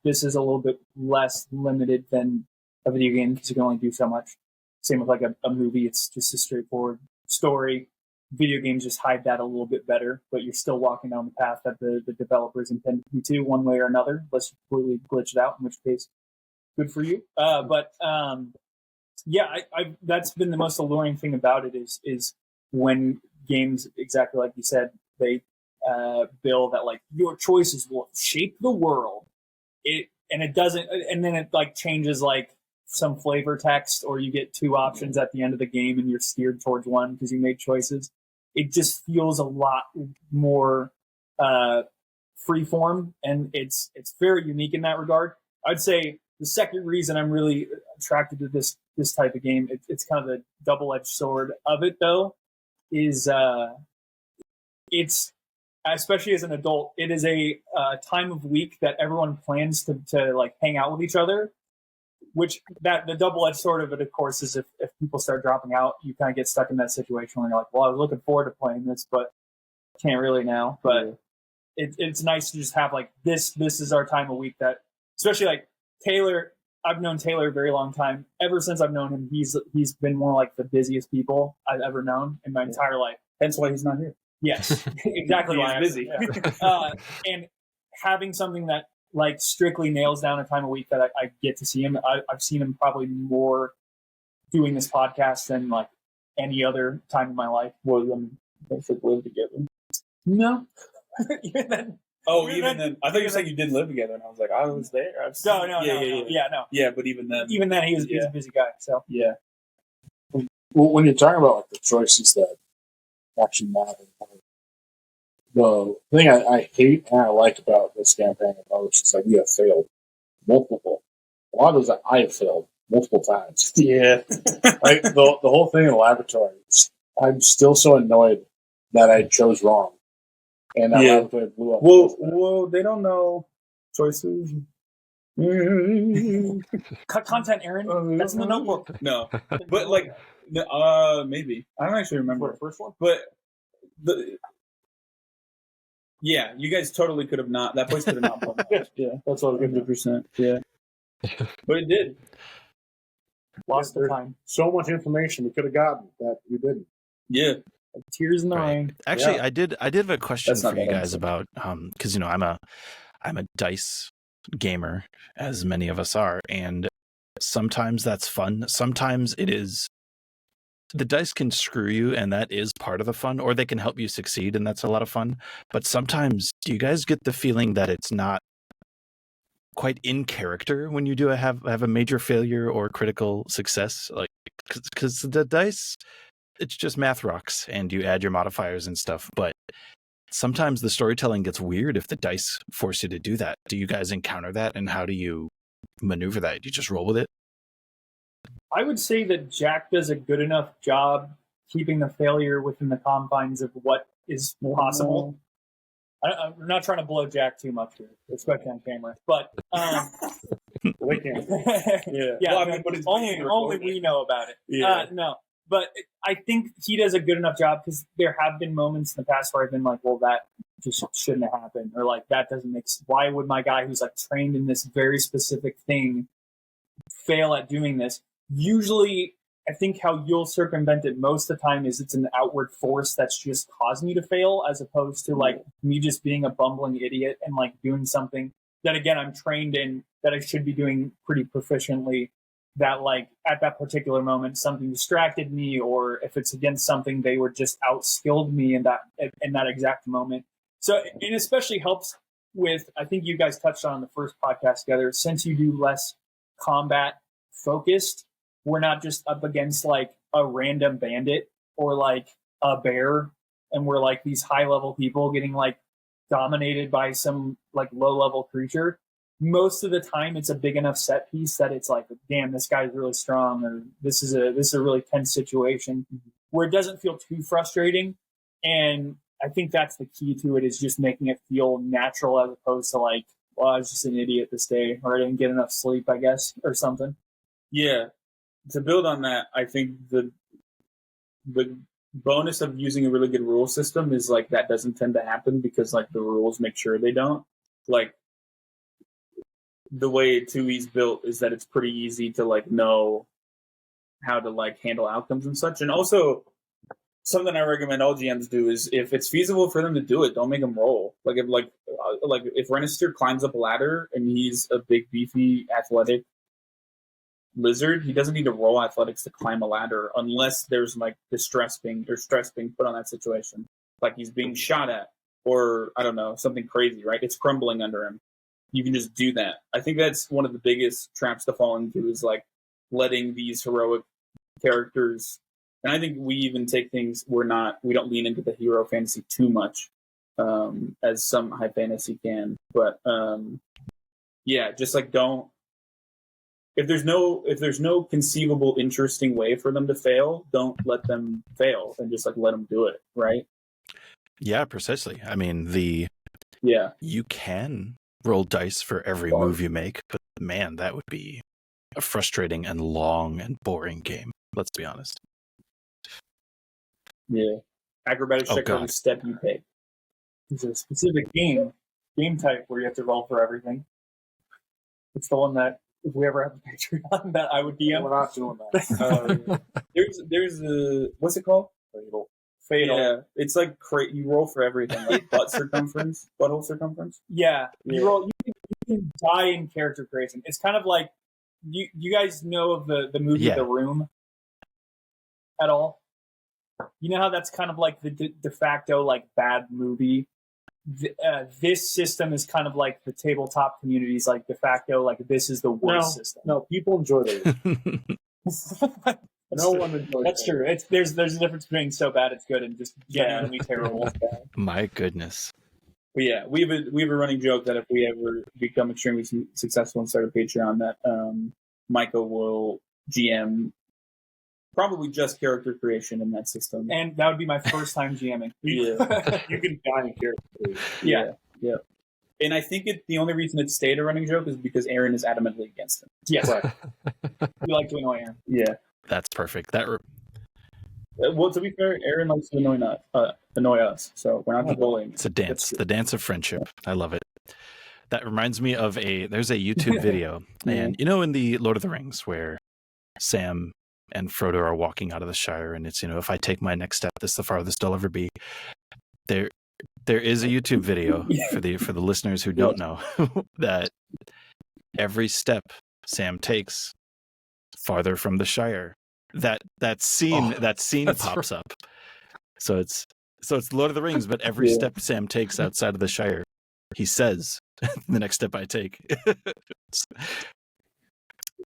this is a little bit less limited than a video game because you can only do so much. Same with like a movie. It's just a straightforward story. Video games just hide that a little bit better, but you're still walking down the path that the developers intended you to one way or another, unless you completely glitch it out, in which case, good for you. That's been the most alluring thing about it is when games, exactly like you said, they bill that like your choices will shape the world. It doesn't, and then it like changes like some flavor text, or you get two options at the end of the game and you're steered towards one because you made choices. It just feels a lot more freeform, and it's very unique in that regard. I'd say the second reason I'm really attracted to this type of game, it's kind of the double-edged sword of it though, is it's, especially as an adult, it is a time of week that everyone plans to like hang out with each other, which that the double-edged sword of it, of course, is if people start dropping out, you kind of get stuck in that situation where you're like, well, I was looking forward to playing this, but can't really now. But it's nice to just have like this is our time of week that, especially like Taylor, I've known Taylor a very long time. Ever since I've known him, he's been one of like the busiest people I've ever known in my entire life. Hence why he's not here. Yes, exactly. He's busy. And having something that like strictly nails down a time of week that I get to see him. I've seen him probably more doing this podcast than like any other time in my life. Well, they should live together. No. Even then. Oh, even then. I thought you said you did live together, and I was like, I was there. No. Yeah, but even then. Even then, he was a busy guy. So yeah. Well, when you're talking about like the choices that actually matter, the thing I hate and I like about this campaign the most is like we have failed multiple. A lot of those that I have failed multiple times. Yeah. Like the whole thing in the laboratory, I'm still so annoyed that I chose wrong. And that laboratory blew up. Well, they don't know choices. Cut content, Aaron. That's in the notebook. No. But like, maybe. I don't actually remember the first one. But yeah, you guys totally could have not. That place could have not blown up. Yeah, that's all 100%. Yeah, but it did. Lost the time. So much information we could have gotten that we didn't. Yeah, like tears in the rain. Actually, I did have a question for you guys about because I'm a dice gamer, as many of us are, and sometimes that's fun. Sometimes it is. The dice can screw you, and that is part of the fun, or they can help you succeed, and that's a lot of fun. But sometimes, do you guys get the feeling that it's not quite in character when you do have a major failure or critical success? Like, because the dice, it's just math rocks, and you add your modifiers and stuff. But sometimes the storytelling gets weird if the dice force you to do that. Do you guys encounter that, and how do you maneuver that? Do you just roll with it? I would say that Jack does a good enough job keeping the failure within the confines of what is possible. I'm not trying to blow Jack too much here, especially on camera. But We can. Yeah. Well, I mean, but it's only being recorded. we know about it. Yeah. No, but I think he does a good enough job, because there have been moments in the past where I've been like, well, that just shouldn't have happened, or like that doesn't make sense. Why would my guy who's like trained in this very specific thing fail at doing this? Usually, I think how you'll circumvent it most of the time is it's an outward force that's just causing you to fail, as opposed to like me just being a bumbling idiot and like doing something that, again, I'm trained in, that I should be doing pretty proficiently, that like at that particular moment something distracted me, or if it's against something they were just outskilled me in that exact moment. So it especially helps with, I think you guys touched on the first podcast together, since you do less combat focused, we're not just up against like a random bandit or like a bear, and we're like these high level people getting like dominated by some like low level creature. Most of the time it's a big enough set piece that it's like, damn, this guy's really strong, or this is a really tense situation, where it doesn't feel too frustrating. And I think that's the key to it, is just making it feel natural, as opposed to like, well, I was just an idiot this day, or I didn't get enough sleep, I guess, or something. Yeah. To build on that, I think the bonus of using a really good rule system is like that doesn't tend to happen, because like the rules make sure they don't. Like the way 2E's built is that it's pretty easy to like know how to like handle outcomes and such. And also something I recommend all GMs do is, if it's feasible for them to do it, don't make them roll. Like if Renister climbs up a ladder and he's a big, beefy, athletic lizard, he doesn't need to roll athletics to climb a ladder, unless there's like stress being put on that situation, like he's being shot at, or I don't know, something crazy, right? It's crumbling under him. You can just do that. I think that's one of the biggest traps to fall into, is like letting these heroic characters, and I think we even take things, we don't lean into the hero fantasy too much, as some high fantasy can, but yeah, just like don't. If there's no conceivable interesting way for them to fail, don't let them fail, and just like let them do it, right? Yeah, precisely. I mean, you can roll dice for every move you make, but man, that would be a frustrating and long and boring game. Let's be honest. Yeah. Acrobatics check every step you take. It's a specific game type where you have to roll for everything. It's the one that, if we ever have a Patreon, that I would DM. We're not doing that. There's a, what's it called? Fatal. Yeah, it's like you roll for everything, like butthole circumference. Yeah. You can die in character creation. It's kind of like, you guys know of the movie The Room at all? You know how that's kind of like the de facto like bad movie. This system is kind of like the tabletop community's like de facto, like this is the worst system. No, people enjoy it. No one enjoys it. That's true. There's a difference between so bad it's good and just genuinely terrible. My goodness. But yeah, we have a running joke that if we ever become extremely successful and start a Patreon, that Micah will GM probably just character creation in that system. And that would be my first time GMing. Yeah. You can die in character creation. Yeah. And I think the only reason it stayed a running joke is because Aaron is adamantly against him. Yes. We like to annoy Aaron. Yeah. That's perfect. Well, to be fair, Aaron likes to annoy us, so we're not bullying. It's a dance, the dance of friendship. I love it. That reminds me of there's a YouTube video, and you know, in the Lord of the Rings, where Sam and Frodo are walking out of the Shire, and it's, you know, if I take my next step, this is the farthest I'll ever be. There is a YouTube video for the listeners who don't know that every step Sam takes farther from the Shire, that scene pops up. So it's Lord of the Rings, but every step Sam takes outside of the Shire, he says, the next step I take.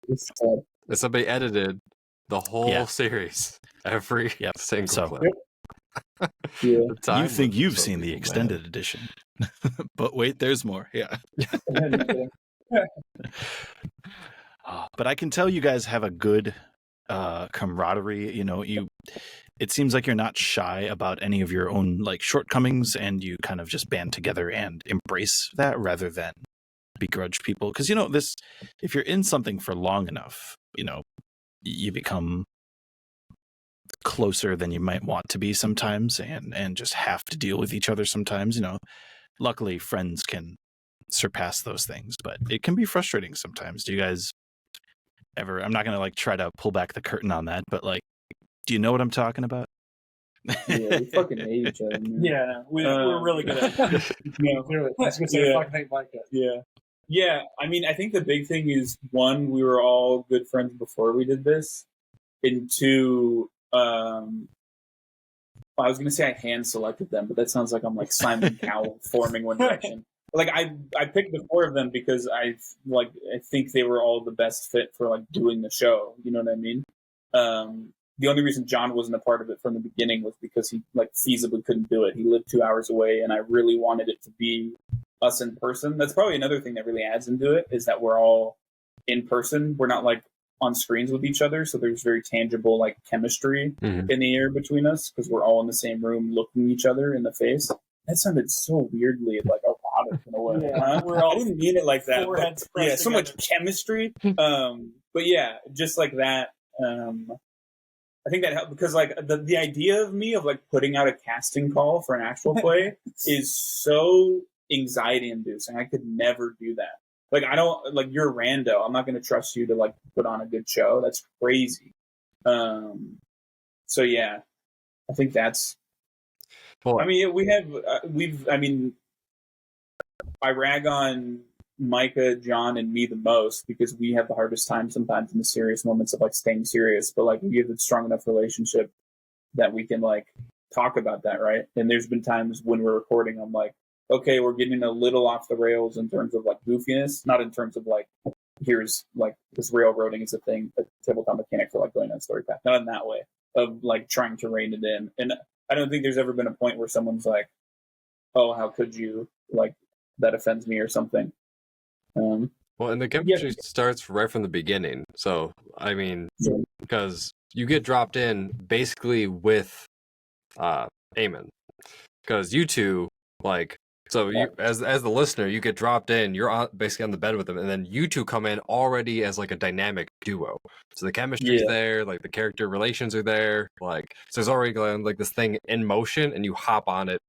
And somebody edited the whole series, every single clip. Yeah. You think you've seen the extended edition, but wait, there's more. Yeah. But I can tell you guys have a good camaraderie. You know, it seems like you're not shy about any of your own like shortcomings, and you kind of just band together and embrace that rather than begrudge people. Because, you know, if you're in something for long enough, you know, you become closer than you might want to be sometimes, and just have to deal with each other sometimes. You know, luckily friends can surpass those things, but it can be frustrating sometimes. Do you guys ever, I'm not going to like try to pull back the curtain on that, but like, do you know what I'm talking about? Yeah, we fucking hate each other, man. Yeah, we're really good at it. I was gonna say, fucking hate Micah. Yeah. I mean, I think the big thing is, one, we were all good friends before we did this, and two, I was gonna say I hand selected them, but that sounds like I'm like Simon Cowell forming One Direction. Like I picked the four of them because I think they were all the best fit for like doing the show. You know what I mean? The only reason John wasn't a part of it from the beginning was because he like feasibly couldn't do it. He lived 2 hours away, and I really wanted it to be us in person. That's probably another thing that really adds into it, is that we're all in person. We're not like on screens with each other, so there's very tangible like chemistry in the air between us because we're all in the same room looking each other in the face. That sounded so weirdly like erotic in a way. Yeah, I didn't mean it like that. Foreheads But, yeah, pressed so much together. chemistry. But yeah, just like that. I think that helped because like the idea of me of like putting out a casting call for an actual play is so anxiety inducing. I could never do that. Like I don't like, you're a rando. I'm not going to trust you to like put on a good show. That's crazy. So yeah, I think that's. Well, I mean, I rag on Micah, John, and me the most because we have the hardest time sometimes in the serious moments of like staying serious. But like we have a strong enough relationship that we can like talk about that, right? And there's been times when we're recording, I'm like, okay, we're getting a little off the rails in terms of like goofiness, not in terms of like here's like this railroading is a thing, a tabletop mechanic for like going on a story path, not in that way of like trying to rein it in. And I don't think there's ever been a point where someone's like, oh, how could you, like that offends me or something. Well, and the chemistry starts right from the beginning. So, I mean, because you get dropped in basically with Eamon. Because you two, like, so you as the listener, you get dropped in, you're basically on the bed with them, and then you two come in already as like a dynamic duo. So the chemistry's there, like the character relations are there, like so there's already like this thing in motion, and you hop on it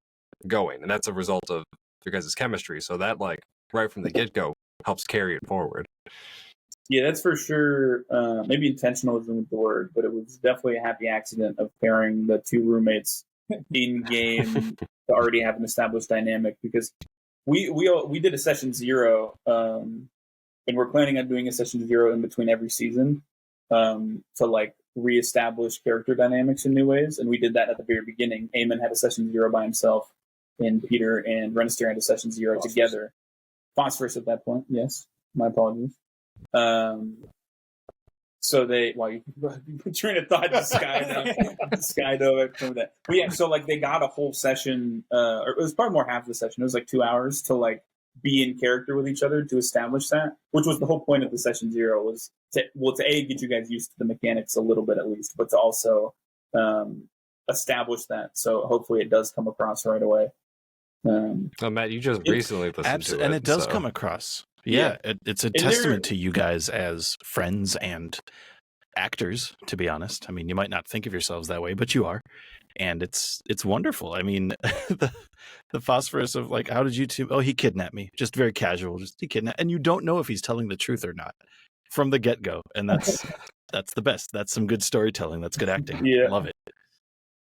going, and that's a result of your guys' chemistry. So that like right from the get-go helps carry it forward. Yeah, that's for sure. Maybe intentional isn't the word, but it was definitely a happy accident of pairing the two roommates in game to already have an established dynamic, because we did a session 0, and we're planning on doing a session 0 in between every season to like reestablish character dynamics in new ways, and we did that at the very beginning. Eamon had a session 0 by himself, and Peter and Renister had a session 0 together. Phosphorus at that point, yes. My apologies. So they, you train of thought, Skydo, that. But yeah, so like they got a whole session, or it was probably more half the session. It was like 2 hours to like be in character with each other to establish that, which was the whole point of the session 0 was to get you guys used to the mechanics a little bit at least, but to also establish that. So hopefully it does come across right away. Matt, you just recently listened to it. And it does come across. Yeah, it's a testament to you guys as friends and actors, to be honest. I mean, you might not think of yourselves that way, but you are. And it's wonderful. I mean, the phosphorus of like, how did you two? Oh, he kidnapped me. Just very casual. Just he kidnapped. And you don't know if he's telling the truth or not from the get-go. And that's the best. That's some good storytelling. That's good acting. Yeah. Love it.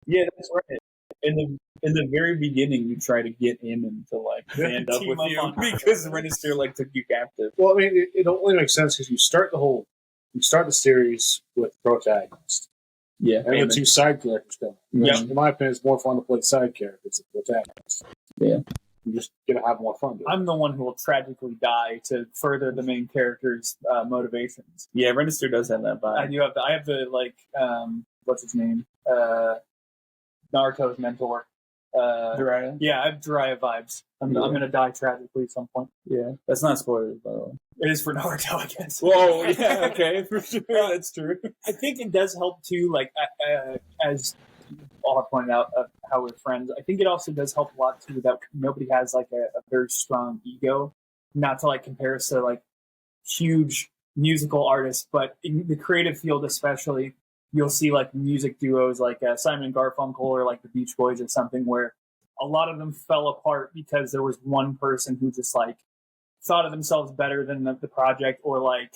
Yeah, that's right. In the very beginning, you try to get him to like stand up with you because Renister like took you captive. Well, I mean, it only makes sense because you start the series with the protagonist. Yeah, and the two side characters come. Yeah, in my opinion, it's more fun to play side characters than protagonists. Yeah, I'm just gonna have more fun. I'm the one who will tragically die to further the main character's motivations. Yeah, Register does have that I vibe. do have I have the what's his name? Naruto's mentor. Jiraiya? Yeah, I have Jiraiya vibes. I'm gonna die tragically at some point. Yeah. That's not spoilers, by the way. It is for Naruto, I guess. Whoa, yeah, okay, for sure. That's true. I think it does help too, like as all have pointed out of how we're friends. I think it also does help a lot too that nobody has like a very strong ego. Not to like compare us to like huge musical artists, but in the creative field especially, you'll see like music duos like Simon and Garfunkel or like the Beach Boys or something, where a lot of them fell apart because there was one person who just like thought of themselves better than the project, or like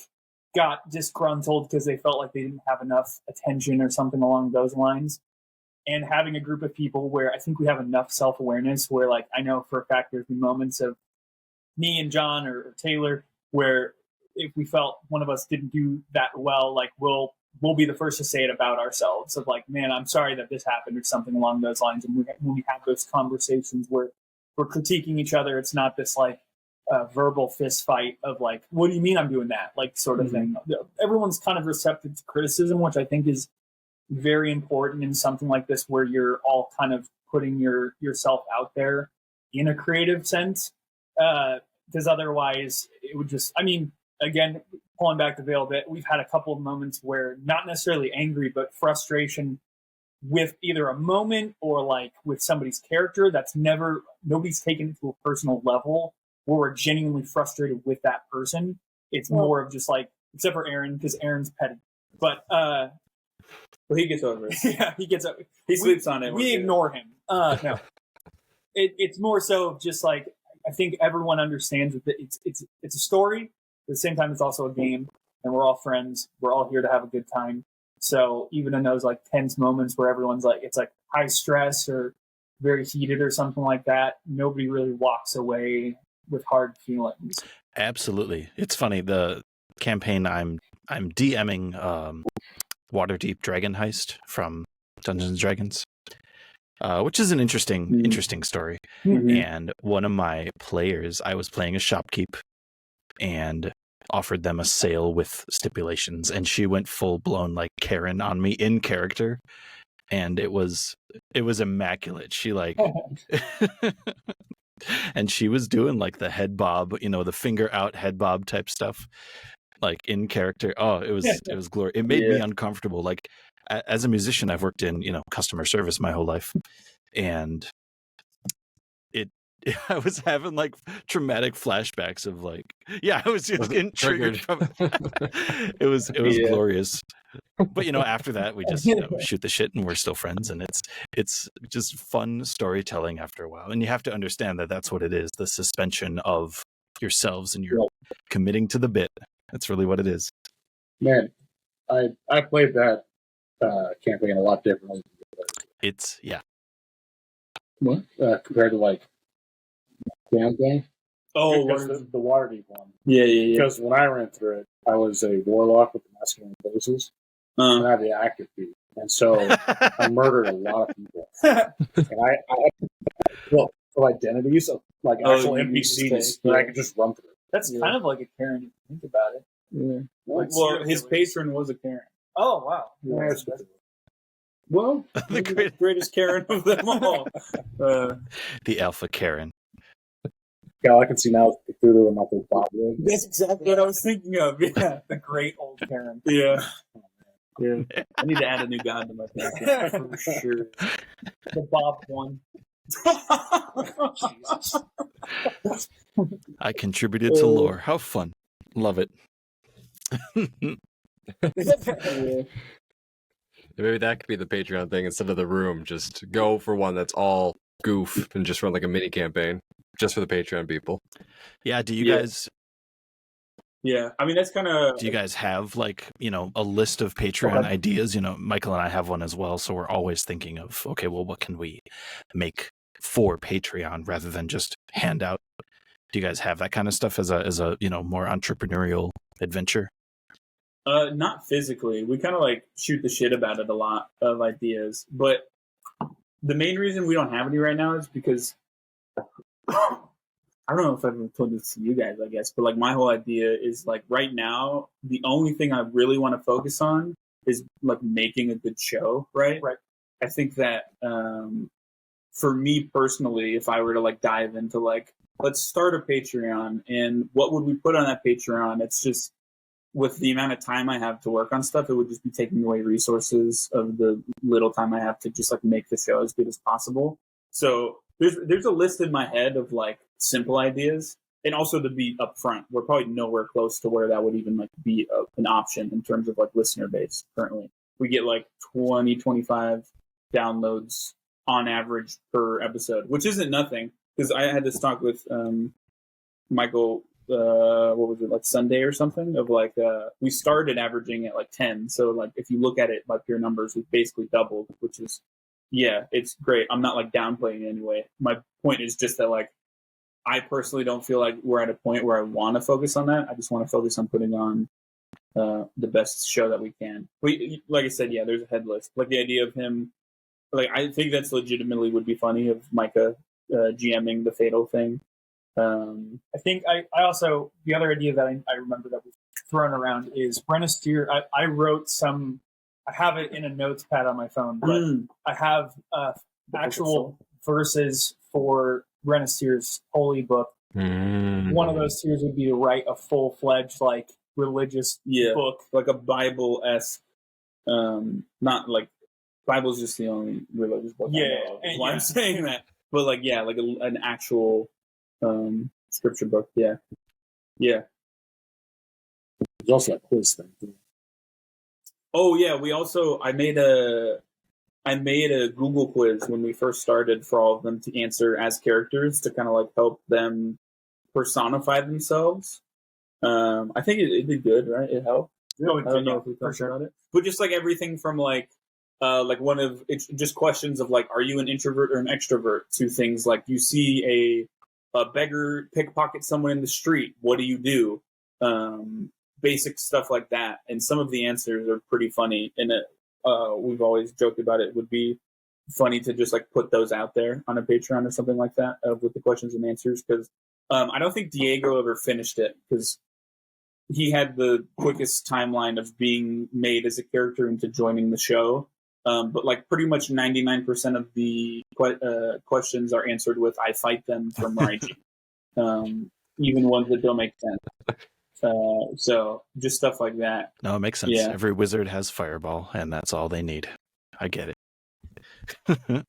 got disgruntled because they felt like they didn't have enough attention or something along those lines. And having a group of people where I think we have enough self-awareness where, like, I know for a fact there's been moments of me and John or Taylor where if we felt one of us didn't do that well, like we'll be the first to say it about ourselves of like, man, I'm sorry that this happened or something along those lines. And when we have those conversations where we're critiquing each other, it's not this like verbal fist fight of like, what do you mean I'm doing that? Like sort of thing. Everyone's kind of receptive to criticism, which I think is very important in something like this where you're all kind of putting yourself out there in a creative sense. Because otherwise it would just, I mean, again, pulling back the veil a bit, we've had a couple of moments where not necessarily angry, but frustration with either a moment or like with somebody's character that's nobody's taken it to a personal level where we're genuinely frustrated with that person. It's more of just like, except for Aaron, because Aaron's petty. But well, he gets over it. yeah, he gets over it. He sleeps on it. We ignore him. No. It's more so just like, I think everyone understands that it's a story. At the same time, it's also a game, and we're all friends. We're all here to have a good time. So even in those like tense moments where everyone's like, it's like high stress or very heated or something like that, nobody really walks away with hard feelings. Absolutely. It's funny. The campaign I'm DMing Waterdeep Dragon Heist from Dungeons and Dragons, which is an interesting story. And one of my players, I was playing a shopkeep and offered them a sale with stipulations, and she went full blown like Karen on me in character, and it was immaculate. She like and she was doing like the head bob, the finger out head bob type stuff, like in character. Oh, it was glorious. It made me uncomfortable. Like as a musician, I've worked in customer service my whole life, and I was having like traumatic flashbacks of like, I was just getting triggered from it. It was glorious. But after that we just shoot the shit and we're still friends, and it's just fun storytelling after a while. And you have to understand that that's what it is, the suspension of yourselves, and you're committing to the bit. That's really what it is. Man, I played that campaign a lot differently. It's What? Compared to like campaign? Oh, the Waterdeep one. Yeah. Because when I ran through it, I was a warlock with the masculine faces, and I had the active feat, and so I murdered a lot of people. And I had built identities of like actual NPCs that I could just run through. That's kind of like a Karen if you think about it. Yeah. Like, well, his patron was a Karen. Oh wow. Yeah, well, the greatest Karen of them all. The alpha Karen. Yeah, I can see now Cthulhu and Michael Bob. That's exactly what I was thinking of. Yeah, the great old Karen. Yeah. I need to add a new god to my character for sure. The Bob one. Jesus. I contributed to lore. How fun. Love it. Maybe that could be the Patreon thing instead of the room. Just go for one that's all goof and just run like a mini campaign just for the Patreon people. Yeah. Do you guys? Yeah, I mean that's kind of. Do you guys have like a list of Patreon ideas? Michael and I have one as well, so we're always thinking of what can we make for Patreon rather than just hand out. Do you guys have that kind of stuff as a more entrepreneurial adventure? Not physically. We kind of like shoot the shit about it a lot of ideas, but the main reason we don't have any right now is because I don't know if I've ever told this to you guys, I guess, but like my whole idea is like right now, the only thing I really want to focus on is like making a good show, right? Right. I think that for me personally, if I were to like dive into like, let's start a Patreon and what would we put on that Patreon? It's just with the amount of time I have to work on stuff, it would just be taking away resources of the little time I have to just like make the show as good as possible. So there's a list in my head of like simple ideas, and also to be upfront, we're probably nowhere close to where that would even like be an option in terms of like listener base. Currently, we get like 25 downloads on average per episode, which isn't nothing. Because I had this talk with Michael, what was it, like Sunday or something? Of like we started averaging at like 10, so like if you look at it by pure numbers, we've basically doubled, which is. Yeah, it's great. I'm not like downplaying it anyway. My point is just that like I personally don't feel like we're at a point where I want to focus on that. I just want to focus on putting on the best show that we can. Like I said, yeah, there's a head list. Like the idea of him, like I think that's legitimately would be funny of Micah GMing the Fatal thing. I think I also, the other idea that I remember that was thrown around is Renasteer. I wrote some. I have it in a notes pad on my phone, but I have actual verses for Renasteer's holy book. One of those tiers would be to write a full-fledged, like, religious book. Like a Bible-esque, not like, Bible's just the only religious book I know of, is why I'm saying that. But like, yeah, like an actual scripture book, yeah. Yeah. There's also that quiz thing, too. Oh yeah, I made a Google quiz when we first started for all of them to answer as characters to kind of like help them personify themselves. I think it did good, right? It helped. I don't know if we talked about it, but just like everything from like it's just questions of like, are you an introvert or an extrovert? To things like you see a beggar pickpocket someone in the street, what do you do? Basic stuff like that, and some of the answers are pretty funny. And we've always joked about it. Would be funny to just like put those out there on a Patreon or something like that with the questions and answers. Because I don't think Diego ever finished it because he had the quickest timeline of being made as a character into joining the show. But like pretty much 99% of the questions are answered with "I fight them from Raiji," even ones that don't make sense. So just stuff like that. No, it makes sense. Yeah. Every wizard has fireball, and that's all they need. I get it.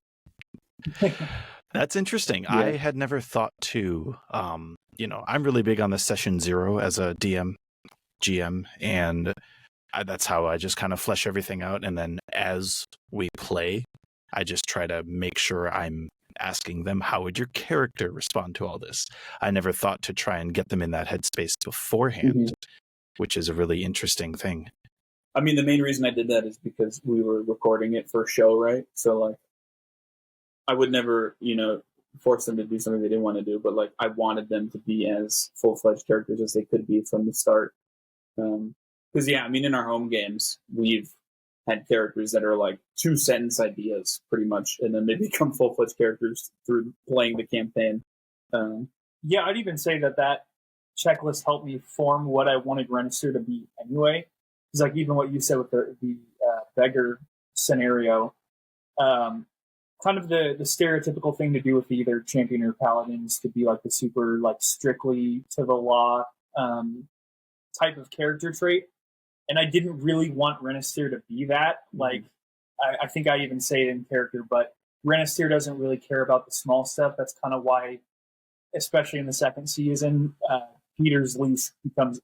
That's interesting. Yeah. I had never thought to, I'm really big on the session 0 as a GM, and that's how I just kind of flesh everything out. And then as we play, I just try to make sure I'm asking them, how would your character respond to all this? I never thought to try and get them in that headspace beforehand, which is a really interesting thing. I mean, the main reason I did that is because we were recording it for a show, right? So like, I would never, force them to do something they didn't want to do, but like, I wanted them to be as full-fledged characters as they could be from the start. Because in our home games, we've had characters that are like 2-sentence ideas pretty much, and then they become full-fledged characters through playing the campaign. Yeah, I'd even say that checklist helped me form what I wanted Renasteer to be anyway. Because like even what you said with the beggar scenario, kind of the stereotypical thing to do with either champion or paladins to be like the super like strictly to the law type of character trait. And I didn't really want Renasteer to be that. Like, I think I even say it in character, but Renasteer doesn't really care about the small stuff. That's kind of why, especially in the second season, Peter's leash becomes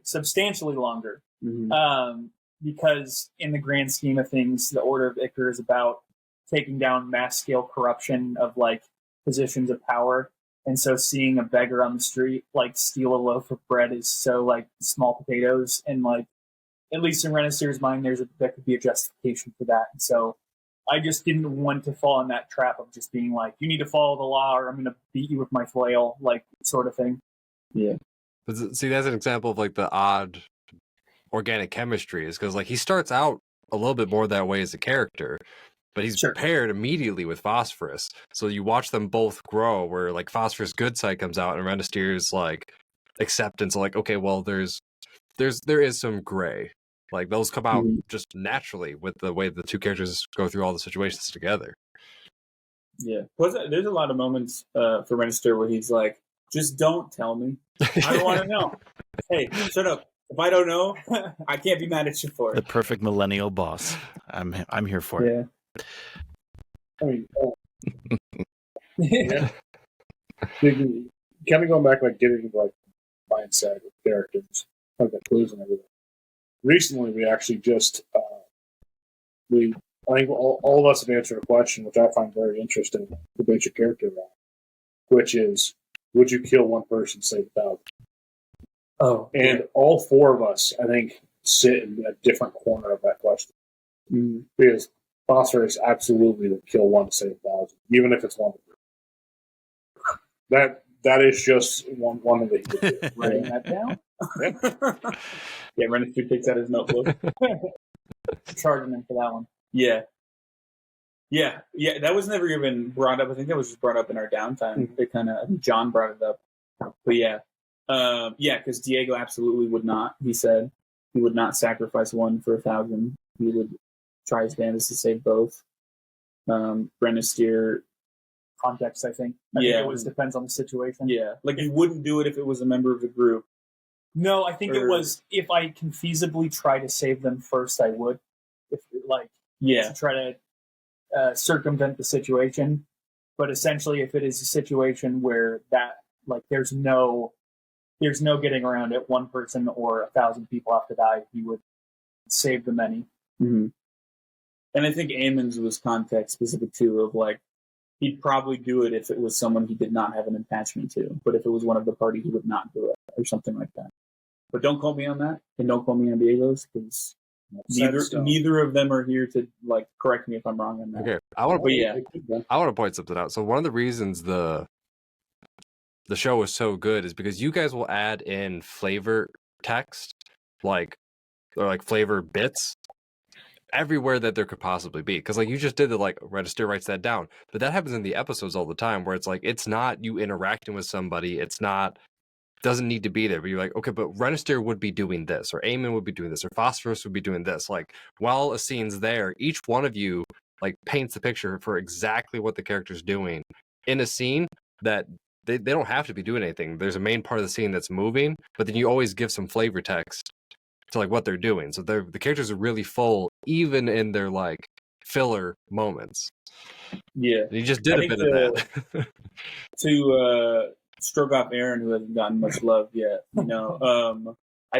substantially longer. Because in the grand scheme of things, the Order of Icar is about taking down mass scale corruption of like positions of power. And so seeing a beggar on the street like steal a loaf of bread is so like small potatoes, and like at least in Renasteer's mind there could be a justification for that. And so I just didn't want to fall in that trap of just being like, you need to follow the law or I'm going to beat you with my flail, like sort of thing. Yeah. But see, that's an example of like the odd organic chemistry, is because like he starts out a little bit more that way as a character, but he's paired immediately with Phosphorus. So you watch them both grow, where like Phosphorus' good side comes out, and Renestier's like acceptance, like, okay, well, there is some gray. Like those come out just naturally with the way the two characters go through all the situations together. Yeah. Plus, there's a lot of moments for Renestier where he's like, just don't tell me. I don't want to know. Hey, shut up. If I don't know, I can't be mad at you for it. The perfect millennial boss. I'm here for it. I mean, yeah. Kind of going back, like getting like mindset of characters, like the clues and everything. Recently, we actually just I think all of us have answered a question, which I find very interesting, to base your character around, which is, would you kill one person, save 1,000? Oh, and all four of us, I think, sit in a different corner of that question. Because Phosphorus absolutely would kill one to save 1,000, even if it's one. That is just one of the writing that down. Yeah, Renestier takes out his notebook. Charging him for that one. Yeah. That was never even brought up. I think that was just brought up in our downtime. It kind of, I think John brought it up. But yeah, because Diego absolutely would not. He said he would not sacrifice one for 1,000. He would try his damnedest to save both. Renestier, context, I think. I think it always depends on the situation. Yeah, like you wouldn't do it if it was a member of the group. No, I think it was if I can feasibly try to save them first, I would. If to try to circumvent the situation. But essentially, if it is a situation where that there's no getting around it, one person or 1,000 people have to die, he would save the many. Mm-hmm. And I think Aemon's was context specific too, of he'd probably do it if it was someone he did not have an attachment to. But if it was one of the party, he would not do it, or something like that. But don't quote me on that, and don't quote me on Diego's, because neither of them are here to correct me if I'm wrong on that. Okay, I want to point something out. So one of the reasons the show is so good is because you guys will add in flavor text, or flavor bits, everywhere that there could possibly be. Because you just did the Renestier writes that down, but that happens in the episodes all the time, where it's it's not you interacting with somebody, doesn't need to be there, but you're okay, but Renestier would be doing this, or Aemon would be doing this, or Phosphorus would be doing this. While a scene's there, each one of you paints the picture for exactly what the character's doing in a scene that they don't have to be doing anything. There's a main part of the scene that's moving, but then you always give some flavor text to what they're doing. So the characters are really full, even in their filler moments. Yeah, and you just did a bit of that. To stroke off Aaron, who hasn't gotten much love yet, I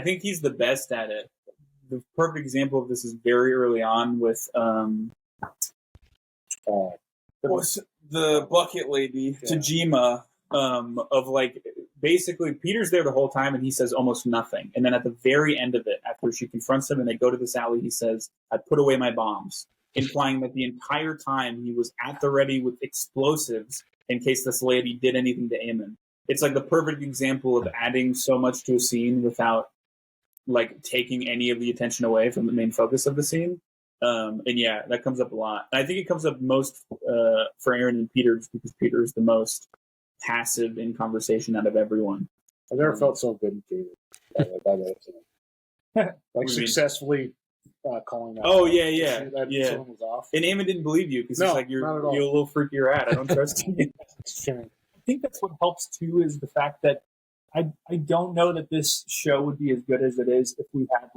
think he's the best at it. The perfect example of this is very early on with the bucket lady, Tajima, of basically Peter's there the whole time and he says almost nothing. And then at the very end of it, after she confronts him and they go to this alley, he says, "I put away my bombs," implying that the entire time he was at the ready with explosives in case this lady did anything to Aemon. It's the perfect example of adding so much to a scene without taking any of the attention away from the main focus of the scene. And yeah, that comes up a lot. And I think it comes up most for Aaron and Peter, just because Peter is the most passive in conversation out of everyone. I've never felt so vindicated by that. Successfully calling out. Oh yeah. Someone was off. And Aemon didn't believe you because he's you're a little freaky rat. I don't trust you. I think that's what helps too, is the fact that I don't know that this show would be as good as it is if we had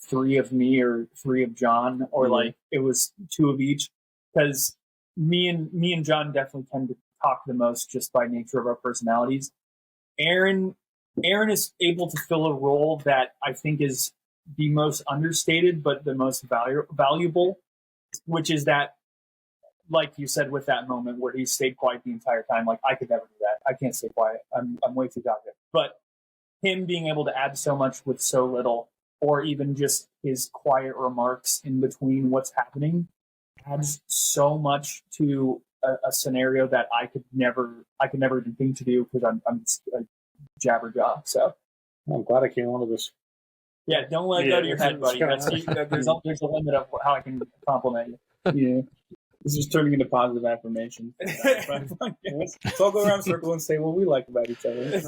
3 of me or 3 of John, or it was 2 of each, because me and John definitely tend to talk the most just by nature of our personalities. Aaron is able to fill a role that I think is the most understated but the most valuable, which is that, like you said, with that moment where he stayed quiet the entire time. I could never do that. I can't stay quiet. I'm way too talkative. But him being able to add so much with so little, or even just his quiet remarks in between what's happening, adds so much to a scenario that I could never even think to do, because I'm a jabberjaw. So I'm glad I came on to this. Yeah, don't let it go to your head, buddy. There's a limit of how I can compliment you. Yeah. This is turning into positive affirmation. So I'll go around in a circle and say what we like about each other.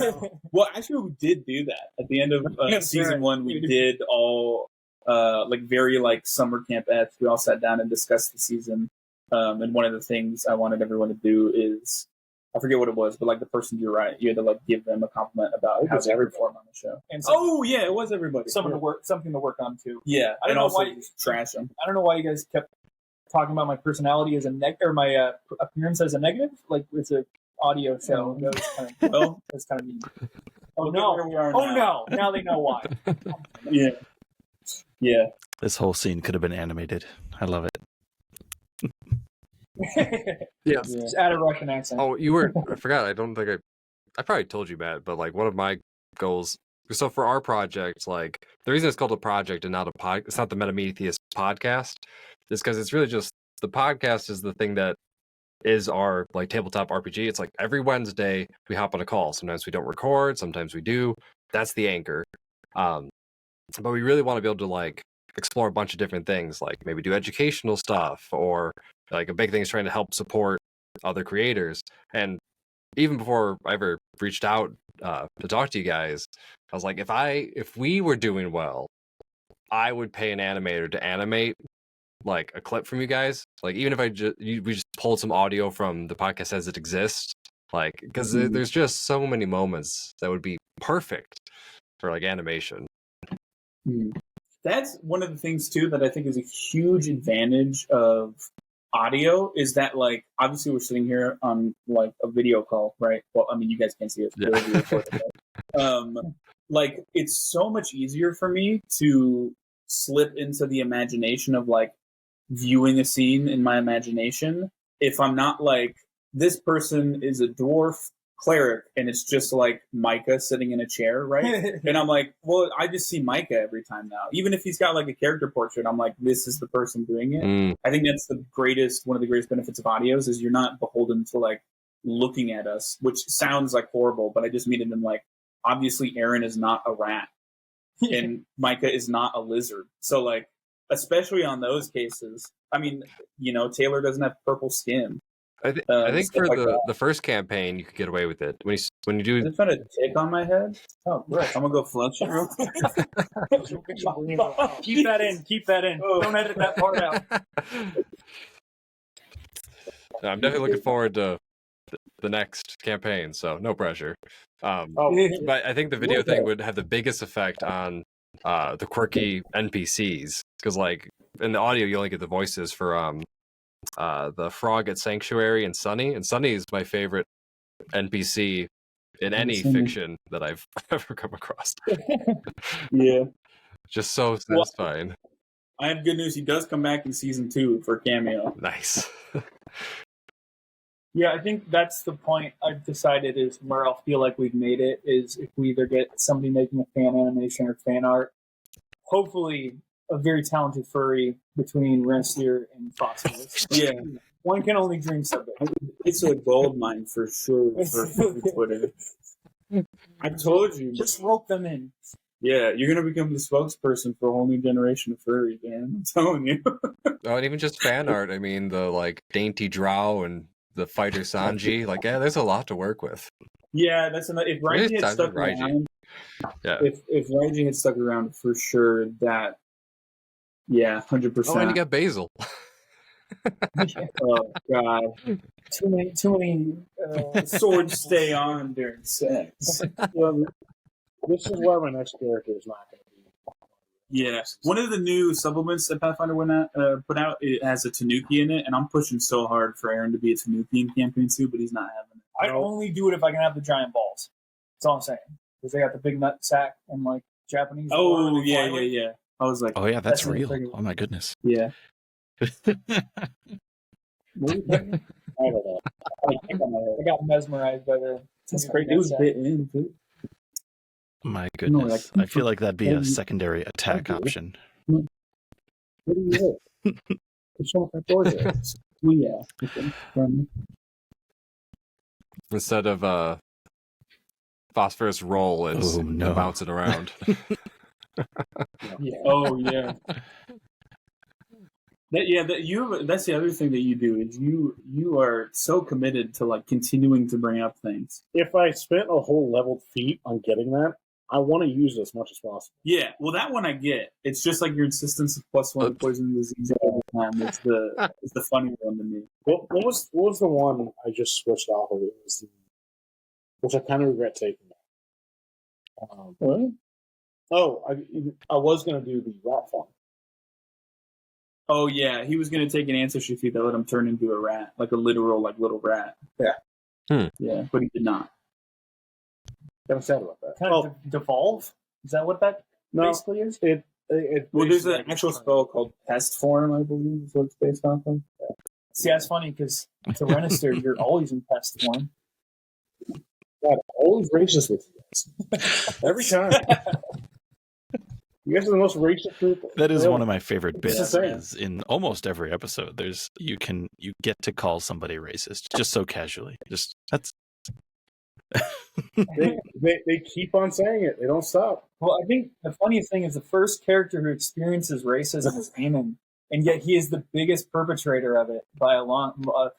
Well, actually, we did do that at the end of season 1. We did all like very like summer camp-esque. We all sat down and discussed the season. And one of the things I wanted everyone to do is, I forget what it was, but like the person you had to like give them a compliment about how they perform on the show. And Yeah, it was everybody. something to work on too. Yeah, I don't and know also why just trash them. I don't know why you guys kept talking about my personality as a or my appearance as a negative. Like it's an audio show. That was kind of mean. Oh no! Where we are Oh now. no! Now they know why. Yeah. This whole scene could have been animated. I love it. Yeah. Just add a Russian accent. Oh, you were. I forgot. I don't think I probably told you, Matt, but like one of my goals. So for our project, like the reason it's called a project and not a pod, it's not the Metametheist podcast, is because it's really just the podcast is the thing that is our like tabletop RPG. It's like every Wednesday we hop on a call. Sometimes we don't record, sometimes we do. That's the anchor. But we really want to be able to like explore a bunch of different things, like maybe do educational stuff, or like a big thing is trying to help support other creators. And even before I ever reached out to talk to you guys, I was like, if we were doing well, I would pay an animator to animate like a clip from you guys. Like even if we just pulled some audio from the podcast as it exists, like because there's just so many moments that would be perfect for like animation. That's one of the things too that I think is a huge advantage of audio, is that like obviously we're sitting here on like a video call, right? Well, I mean you guys can't see us. Yeah. Like it's so much easier for me to slip into the imagination of like viewing a scene in my imagination if I'm not like, this person is a dwarf cleric and it's just like Micah sitting in a chair, right? And I'm like, well, I just see Micah every time now. Even if he's got like a character portrait, I'm like, this is the person doing it. I think that's one of the greatest benefits of audios, is you're not beholden to like looking at us, which sounds like horrible, but I just mean it in like, obviously Aaron is not a rat and Micah is not a lizard. So like, especially on those cases, I mean, you know, Taylor doesn't have purple skin. I think for like the first campaign you could get away with it when you do. Is it trying to tick on my head? Oh, right. I'm gonna go flush it real quick. Keep that in. Keep that in. Don't edit that part out. I'm definitely looking forward to the next campaign, so no pressure. But I think the video thing would have the biggest effect on the quirky NPCs, because like in the audio you only get the voices for the frog at Sanctuary and Sunny is my favorite NPC in any fiction that I've ever come across. Yeah, just so satisfying. I have good news. He does come back in season 2 for a cameo. Nice. Yeah, I think that's the point I've decided is where I'll feel like we've made it, is if we either get somebody making a fan animation or fan art, hopefully a very talented furry between Renslayer and Phosphorus. Yeah. One can only dream someday. It's a gold mine for sure for Twitter. I told you. Just rope them in. Yeah, you're going to become the spokesperson for a whole new generation of furries, man. I'm telling you. Oh, and even just fan art. I mean, the like dainty drow and the fighter Sanji. Like, yeah, there's a lot to work with. Yeah, that's enough. If Raiji had stuck around, if Raiji had stuck around for sure, that, yeah, 100%. Oh, and you got Basil. Oh God! Too many swords stay on during sex. Well, this is why my next character is not going to be. Yeah, one of the new supplements that Pathfinder put out, it has a Tanuki in it, and I'm pushing so hard for Aaron to be a Tanuki in campaign 2, but he's not having it. I only do it if I can have the giant balls. That's all I'm saying. Because they got the big nut sack and like Japanese. Oh yeah. I was like, oh yeah, that's real. Pretty... Oh my goodness. Yeah. I don't know. I got mesmerized by the. That's great. It was bit in too. My goodness. I feel like that'd be a secondary attack option. What do you do? It's not that gorgeous. Yeah. Instead of Phosphorus roll and bounce it around. Yeah. Oh yeah. That's the other thing that you do is you are so committed to like continuing to bring up things. If I spent a whole leveled feat on getting that, I want to use it as much as possible. Yeah, well, that one I get. It's just like your insistence of +1 to poison disease every time. It's the funny one to me. What was the one I just switched off of? It was which I kind of regret taking. What? Oh, I was going to do the rat farm. Oh yeah, he was going to take an ancestry feat that let him turn into a rat, like a literal like little rat. Yeah. Yeah, but he did not. I'm sad about that. Kind of devolve? Is that what that basically is? Well, there's an actual spell called Pest Form, I believe, is what it's based off of. See, that's funny because to Renister, you're always in pest form. God, always racist with you guys. Every time. You guys are the most racist people. That is one of my favorite It's bits. the same. Is in almost every episode, you get to call somebody racist just so casually. Just that's. They keep on saying it. They don't stop. Well, I think the funniest thing is the first character who experiences racism is Eamon, and yet he is the biggest perpetrator of it by a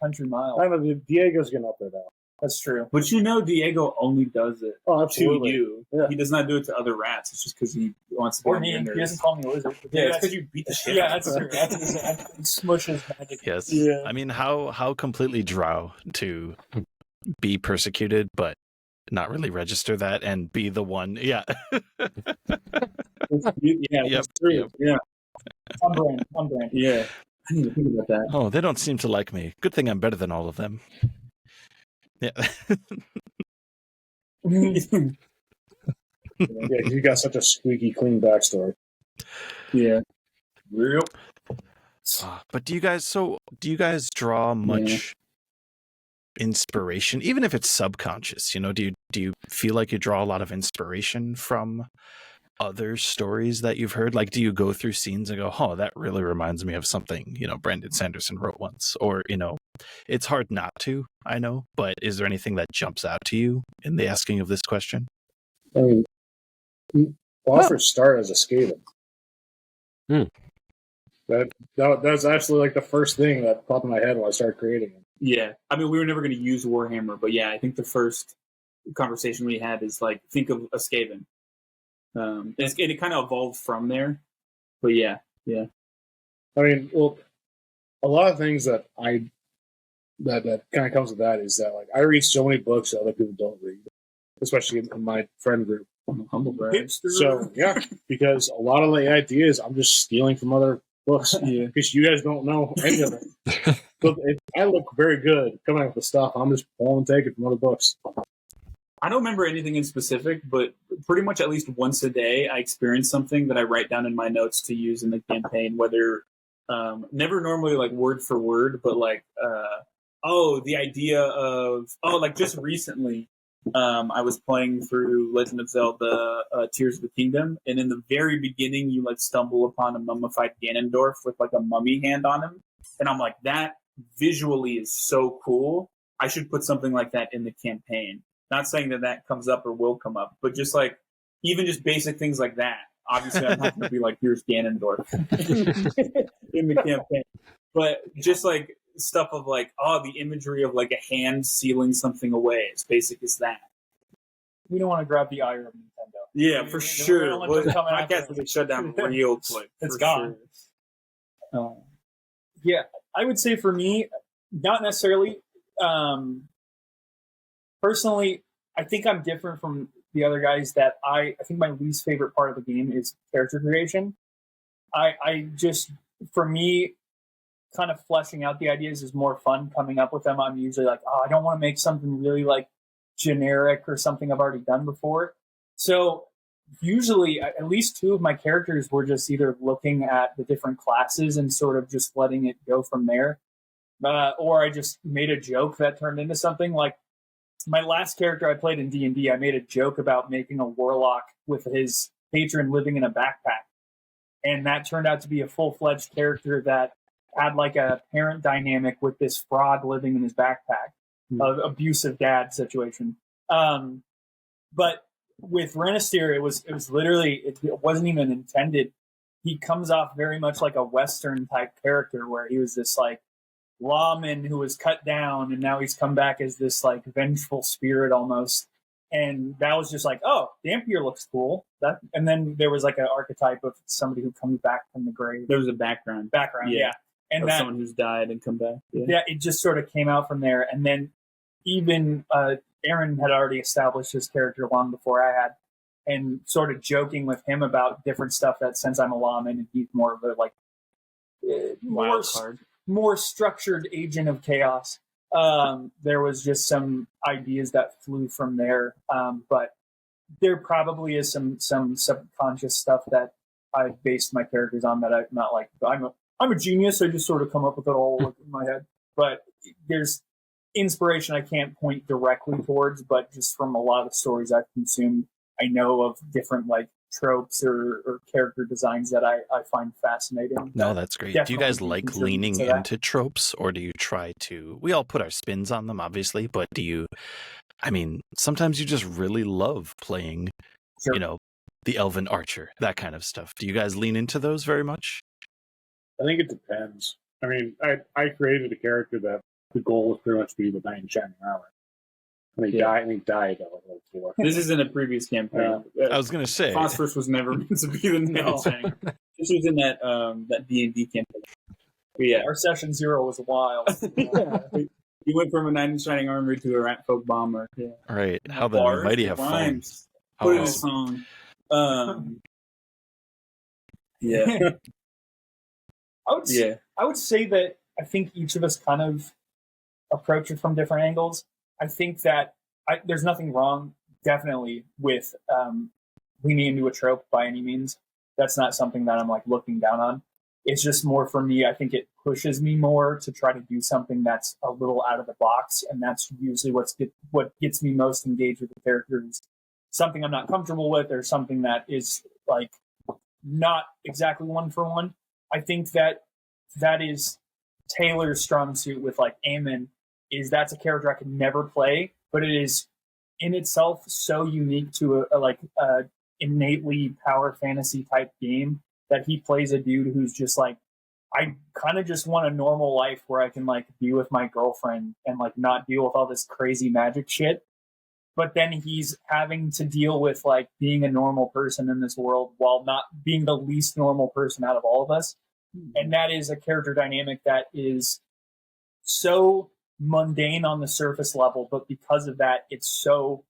country mile. I don't know. Diego's getting up there now. That's true. But Diego only does it Oh, to absolutely. you. Yeah. He does not do it to other rats. It's just because he wants to be Or on me, your he nerves. doesn't call me a lizard. Yeah, it's because you beat the shit Yeah, out of that's him. true. That's smush his magic. Yes. Yeah. I mean, how completely drow to be persecuted, but not really register that and be the one. Yeah. Yeah, Yep, that's true. yep. Yeah, On brand. yeah. I didn't even think about that. Oh, they don't seem to like me. Good thing I'm better than all of them. Yeah. Yeah, you got such a squeaky clean backstory. Yeah. Real. But do you guys draw much inspiration, even if it's subconscious? Do you feel like you draw a lot of inspiration from other stories that you've heard? Like, do you go through scenes and go, "Oh, that really reminds me of something Brandon Sanderson wrote once," or it's hard not to, I know, but is there anything that jumps out to you in the asking of this question? I mean, offers start as a Skaven. That's actually like the first thing that popped in my head when I started creating it. Yeah. I mean, we were never going to use Warhammer, but yeah, I think the first conversation we had is like, think of a Skaven. It kind of evolved from there. But yeah. I mean, well, a lot of things that that kind of comes with that is that like I read so many books that other people don't read, especially in my friend group. Humble brag. So yeah, because a lot of the ideas I'm just stealing from other books. Yeah. Because you guys don't know any of it. So I look very good coming up with stuff. I'm just pulling and taking from other books. I don't remember anything in specific, but pretty much at least once a day, I experience something that I write down in my notes to use in the campaign, whether never normally like word for word, but like, the idea of, like just recently, I was playing through Legend of Zelda Tears of the Kingdom, and in the very beginning, you like stumble upon a mummified Ganondorf with like a mummy hand on him. And I'm like, that visually is so cool. I should put something like that in the campaign. Not saying that comes up or will come up, but just like, even just basic things like that. Obviously, I'm not going to be like, here's Ganondorf in the campaign. But just like stuff of like, the imagery of like a hand sealing something away. As basic as that. We don't want to grab the ire of Nintendo. Yeah, for sure. don't want them coming after Podcast will get shut down real quick. It's for gone. Sure. Yeah, I would say for me, not necessarily. Personally, I think I'm different from the other guys that I think my least favorite part of the game is character creation. I just, for me, kind of fleshing out the ideas is more fun. Coming up with them, I'm usually like, I don't want to make something really like generic or something I've already done before. So usually at least two of my characters were just either looking at the different classes and sort of just letting it go from there. Or I just made a joke that turned into something. Like my last character I played in D&D, I made a joke about making a warlock with his patron living in a backpack. And that turned out to be a full-fledged character that had like a parent dynamic with this frog living in his backpack. Abusive dad situation. But with Renister, it was literally, it wasn't even intended he comes off very much like a Western type character, where he was this like lawman who was cut down, and now he's come back as this like vengeful spirit almost. And that was just like, oh, Dampier looks cool. And then there was like an archetype of somebody who comes back from the grave. There was a background, Yeah. And of that, someone who's died and come back. yeah, it just sort of came out from there. And then even Aaron had already established his character long before I had, and sort of joking with him about different stuff that since I'm a lawman and he's more of a like more structured agent of chaos. There was just some ideas that flew from there, but there probably is some subconscious stuff that I based my characters on that I'm not like I'm a genius. I just sort of come up with it all in my head. But there's inspiration I can't point directly towards, but just from a lot of stories I've consumed, I know of different like tropes or character designs that I find fascinating. No, that's great. Do you guys like leaning into tropes, or do you try to, we all put our spins on them, obviously, but sometimes you just really love playing, Sure. The elven archer, that kind of stuff. Do you guys lean into those very much? I think it depends. I mean, I created a character that the goal was pretty much to be the knight in shining armor. And he died at level 4. This isn't a previous campaign. I was going to say. Phosphorus was never meant to be the knight in shining armor. This was in that D&D campaign. But yeah. Our session 0 was wild. You went from a knight in shining armor to a rat folk bomber. Yeah. All right. How the mighty have fun. Put in a song. Yeah. I would say that I think each of us kind of approach it from different angles. I think that there's nothing wrong, definitely, with leaning into a trope by any means. That's not something that I'm like looking down on. It's just more for me. I think it pushes me more to try to do something that's a little out of the box, and that's usually what gets me most engaged with the characters. Something I'm not comfortable with, or something that is like not exactly one for one. I think that is Taylor's strong suit with like Eamon. Is that's a character I could never play, but it is in itself so unique to a innately power fantasy type game that he plays a dude who's just like, I kind of just want a normal life where I can like be with my girlfriend and like not deal with all this crazy magic shit. But then he's having to deal with like being a normal person in this world while not being the least normal person out of all of us. And that is a character dynamic that is so mundane on the surface level, but because of that, it's so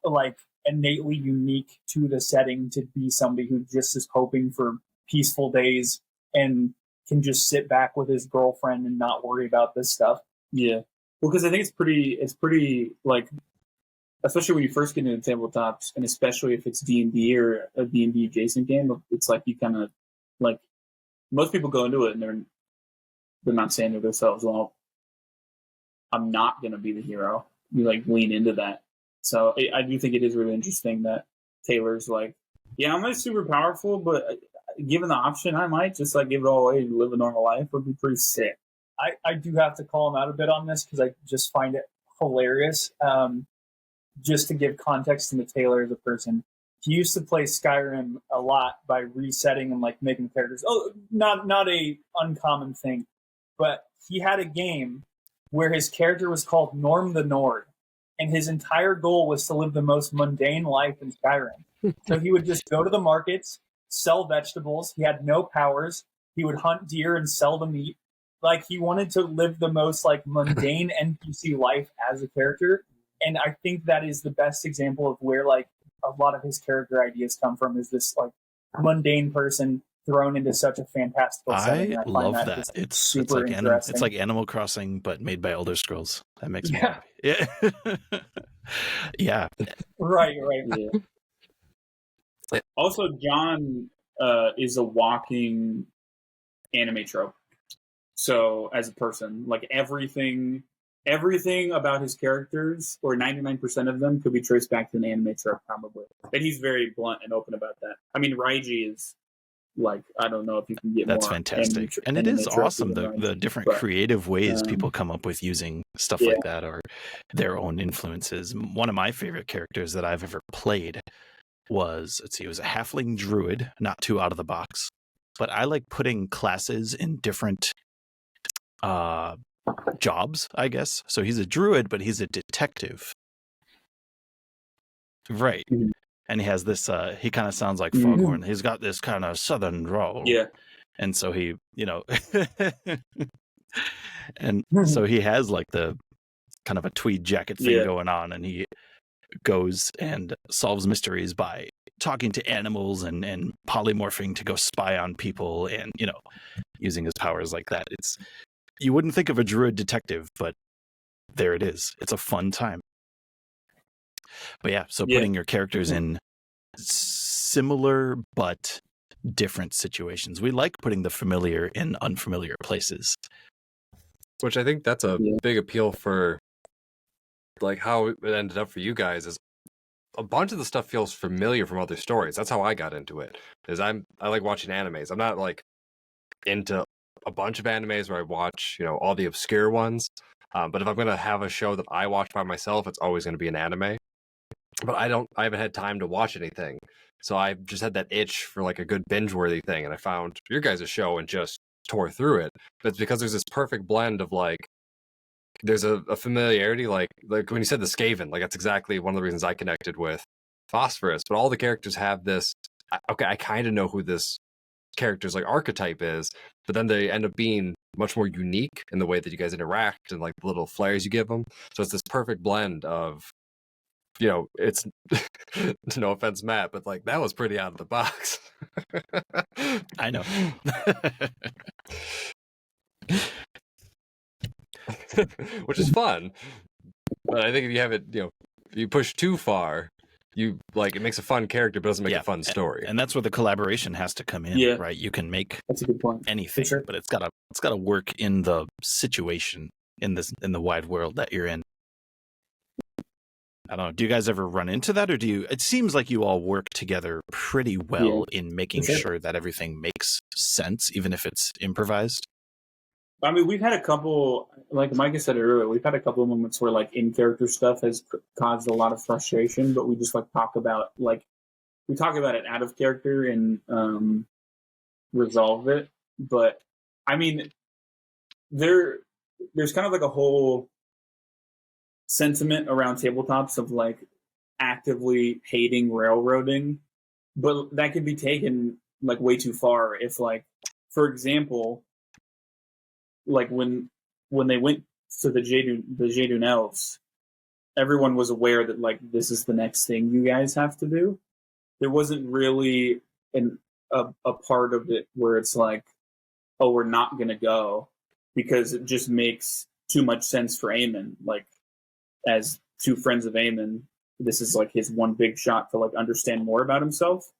like innately unique to the setting to be somebody who just is hoping for peaceful days and can just sit back with his girlfriend and not worry about this stuff. Yeah. Well, because I think it's pretty like, especially when you first get into tabletops, and especially if it's D&D or a D&D adjacent game, it's like you kind of like, most people go into it and they're not saying to themselves, well, I'm not going to be the hero. You like lean into that. So I do think it is really interesting that Taylor's like, yeah, I'm not super powerful, but given the option, I might just like give it all away and live a normal life. Would be pretty sick. I do have to call him out a bit on this because I just find it hilarious. Just to give context into Taylor as a person, he used to play Skyrim a lot by resetting and like making characters. Oh, not a uncommon thing, but he had a game where his character was called Norm the Nord, and his entire goal was to live the most mundane life in Skyrim. So he would just go to the markets, sell vegetables. He had no powers. He would hunt deer and sell the meat. Like he wanted to live the most like mundane NPC life as a character. And I think that is the best example of where like a lot of his character ideas come from, is this like mundane person thrown into such a fantastical setting. I love that. It's super like interesting. it's like Animal Crossing, but made by Elder Scrolls. That makes me happy. Yeah. Yeah. Right. Yeah. Also, John is a walking anime trope. So as a person, like everything about his characters, or 99% of them, could be traced back to an anime trope, probably. And he's very blunt and open about that. I mean, Raiji is like, I don't know if you can get That's more fantastic. And it is awesome, the different creative ways people come up with using stuff like that, or their own influences. One of my favorite characters that I've ever played was, let's see, it was a halfling druid, not too out of the box. But I like putting classes in different jobs, I guess. So he's a druid, but he's a detective. Right. Mhm. And he has this, he kind of sounds like Mhm. Foghorn. He's got this kind of southern drawl. Yeah. And so he, and so he has like the kind of a tweed jacket thing Yeah. going on, and he goes and solves mysteries by talking to animals and polymorphing to go spy on people and, using his powers like that. You wouldn't think of a druid detective, but there it is. It's a fun time. But yeah, so putting your characters in similar but different situations. We like putting the familiar in unfamiliar places. Which I think that's a big appeal for, like, how it ended up for you guys is a bunch of the stuff feels familiar from other stories. That's how I got into it. Is I like watching animes. I'm not like into a bunch of animes where I watch, all the obscure ones. But if I'm gonna have a show that I watch by myself, it's always gonna be an anime. But I haven't had time to watch anything. So I just had that itch for like a good binge-worthy thing, and I found your guys' show and just tore through it. But it's because there's this perfect blend of like, there's a familiarity, like when you said the Skaven, like that's exactly one of the reasons I connected with Phosphorus. But all the characters have this, okay, I kind of know who this character's like archetype is, but then they end up being much more unique in the way that you guys interact and like the little flares you give them. So it's this perfect blend of, it's no offense, Matt, but like that was pretty out of the box. I know. Which is fun. But I think if you have it, if you push too far, you like it makes a fun character but doesn't make a fun story. And that's where the collaboration has to come in, right? You can make That's a good point. anything, Sure. but it's gotta work in the situation in the wide world that you're in. I don't know. Do you guys ever run into that, or it seems like you all work together pretty well in making sure that everything makes sense, even if it's improvised? I mean, we've had a couple, like Micah said earlier, we've had a couple of moments where like in-character stuff has caused a lot of frustration, but we just like talk about it out of character and resolve it. But I mean, there's kind of like a whole sentiment around tabletops of like actively hating railroading, but that could be taken like way too far if, like, for example, like when they went to the Jaedun elves, everyone was aware that like this is the next thing you guys have to do. There wasn't really a part of it where it's like, oh, we're not gonna go, because it just makes too much sense for Aemon. Like, as two friends of Aemon, this is like his one big shot to like understand more about himself.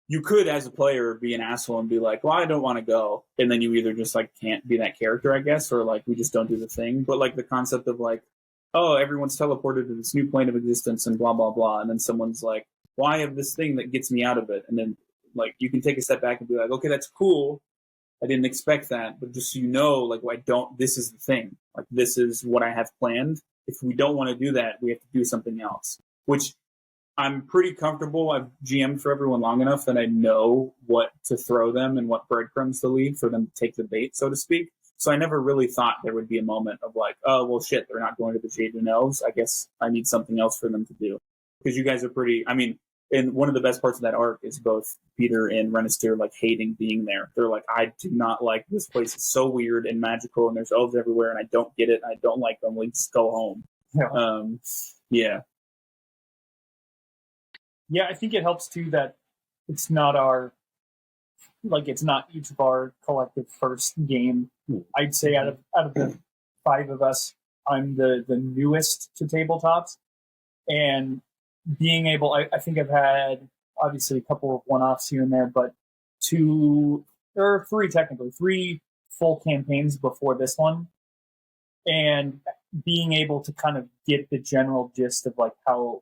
You could, as a player, be an asshole and be like, well, I don't want to go. And then you either just like can't be that character, I guess, or like we just don't do the thing. But like the concept of like, oh, everyone's teleported to this new plane of existence and blah, blah, blah. And then someone's like, well, I have this thing that gets me out of it. And then like you can take a step back and be like, okay, that's cool. I didn't expect that. But just so you know, like, this is the thing. Like, this is what I have planned. If we don't want to do that, we have to do something else, which I'm pretty comfortable. I've GM'd for everyone long enough that I know what to throw them and what breadcrumbs to leave for them to take the bait, so to speak. So I never really thought there would be a moment of like, oh, well, shit, they're not going to the Jaedun Elves. I guess I need something else for them to do. Because you guys are pretty, I mean, and one of the best parts of that arc is both Peter and Renister like hating being there. They're like, I do not like this place. It's so weird and magical, and there's elves everywhere, and I don't get it. I don't like them. Let's go home. Yeah. Yeah, I think it helps too that it's not it's not each of our collective first game. I'd say out of the five of us, I'm the newest to tabletops, and being able, I think I've had obviously a couple of one-offs here and there, but three full campaigns before this one, and being able to kind of get the general gist of like how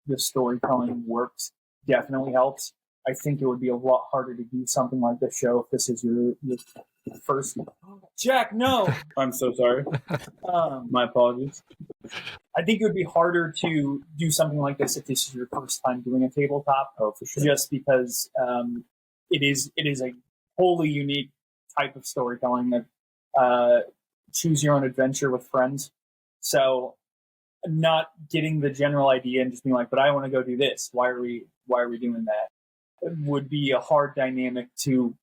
the storytelling works definitely helps. I think it would be a lot harder to do something like this show if this is your first. Jack, no. I'm so sorry. Um, My apologies. I think it would be harder to do something like this if this is your first time doing a tabletop. Oh, for sure. Just because it is a wholly unique type of storytelling that choose your own adventure with friends. So not getting the general idea and just being like, but I want to go do this. Why are we doing that? It would be a hard dynamic to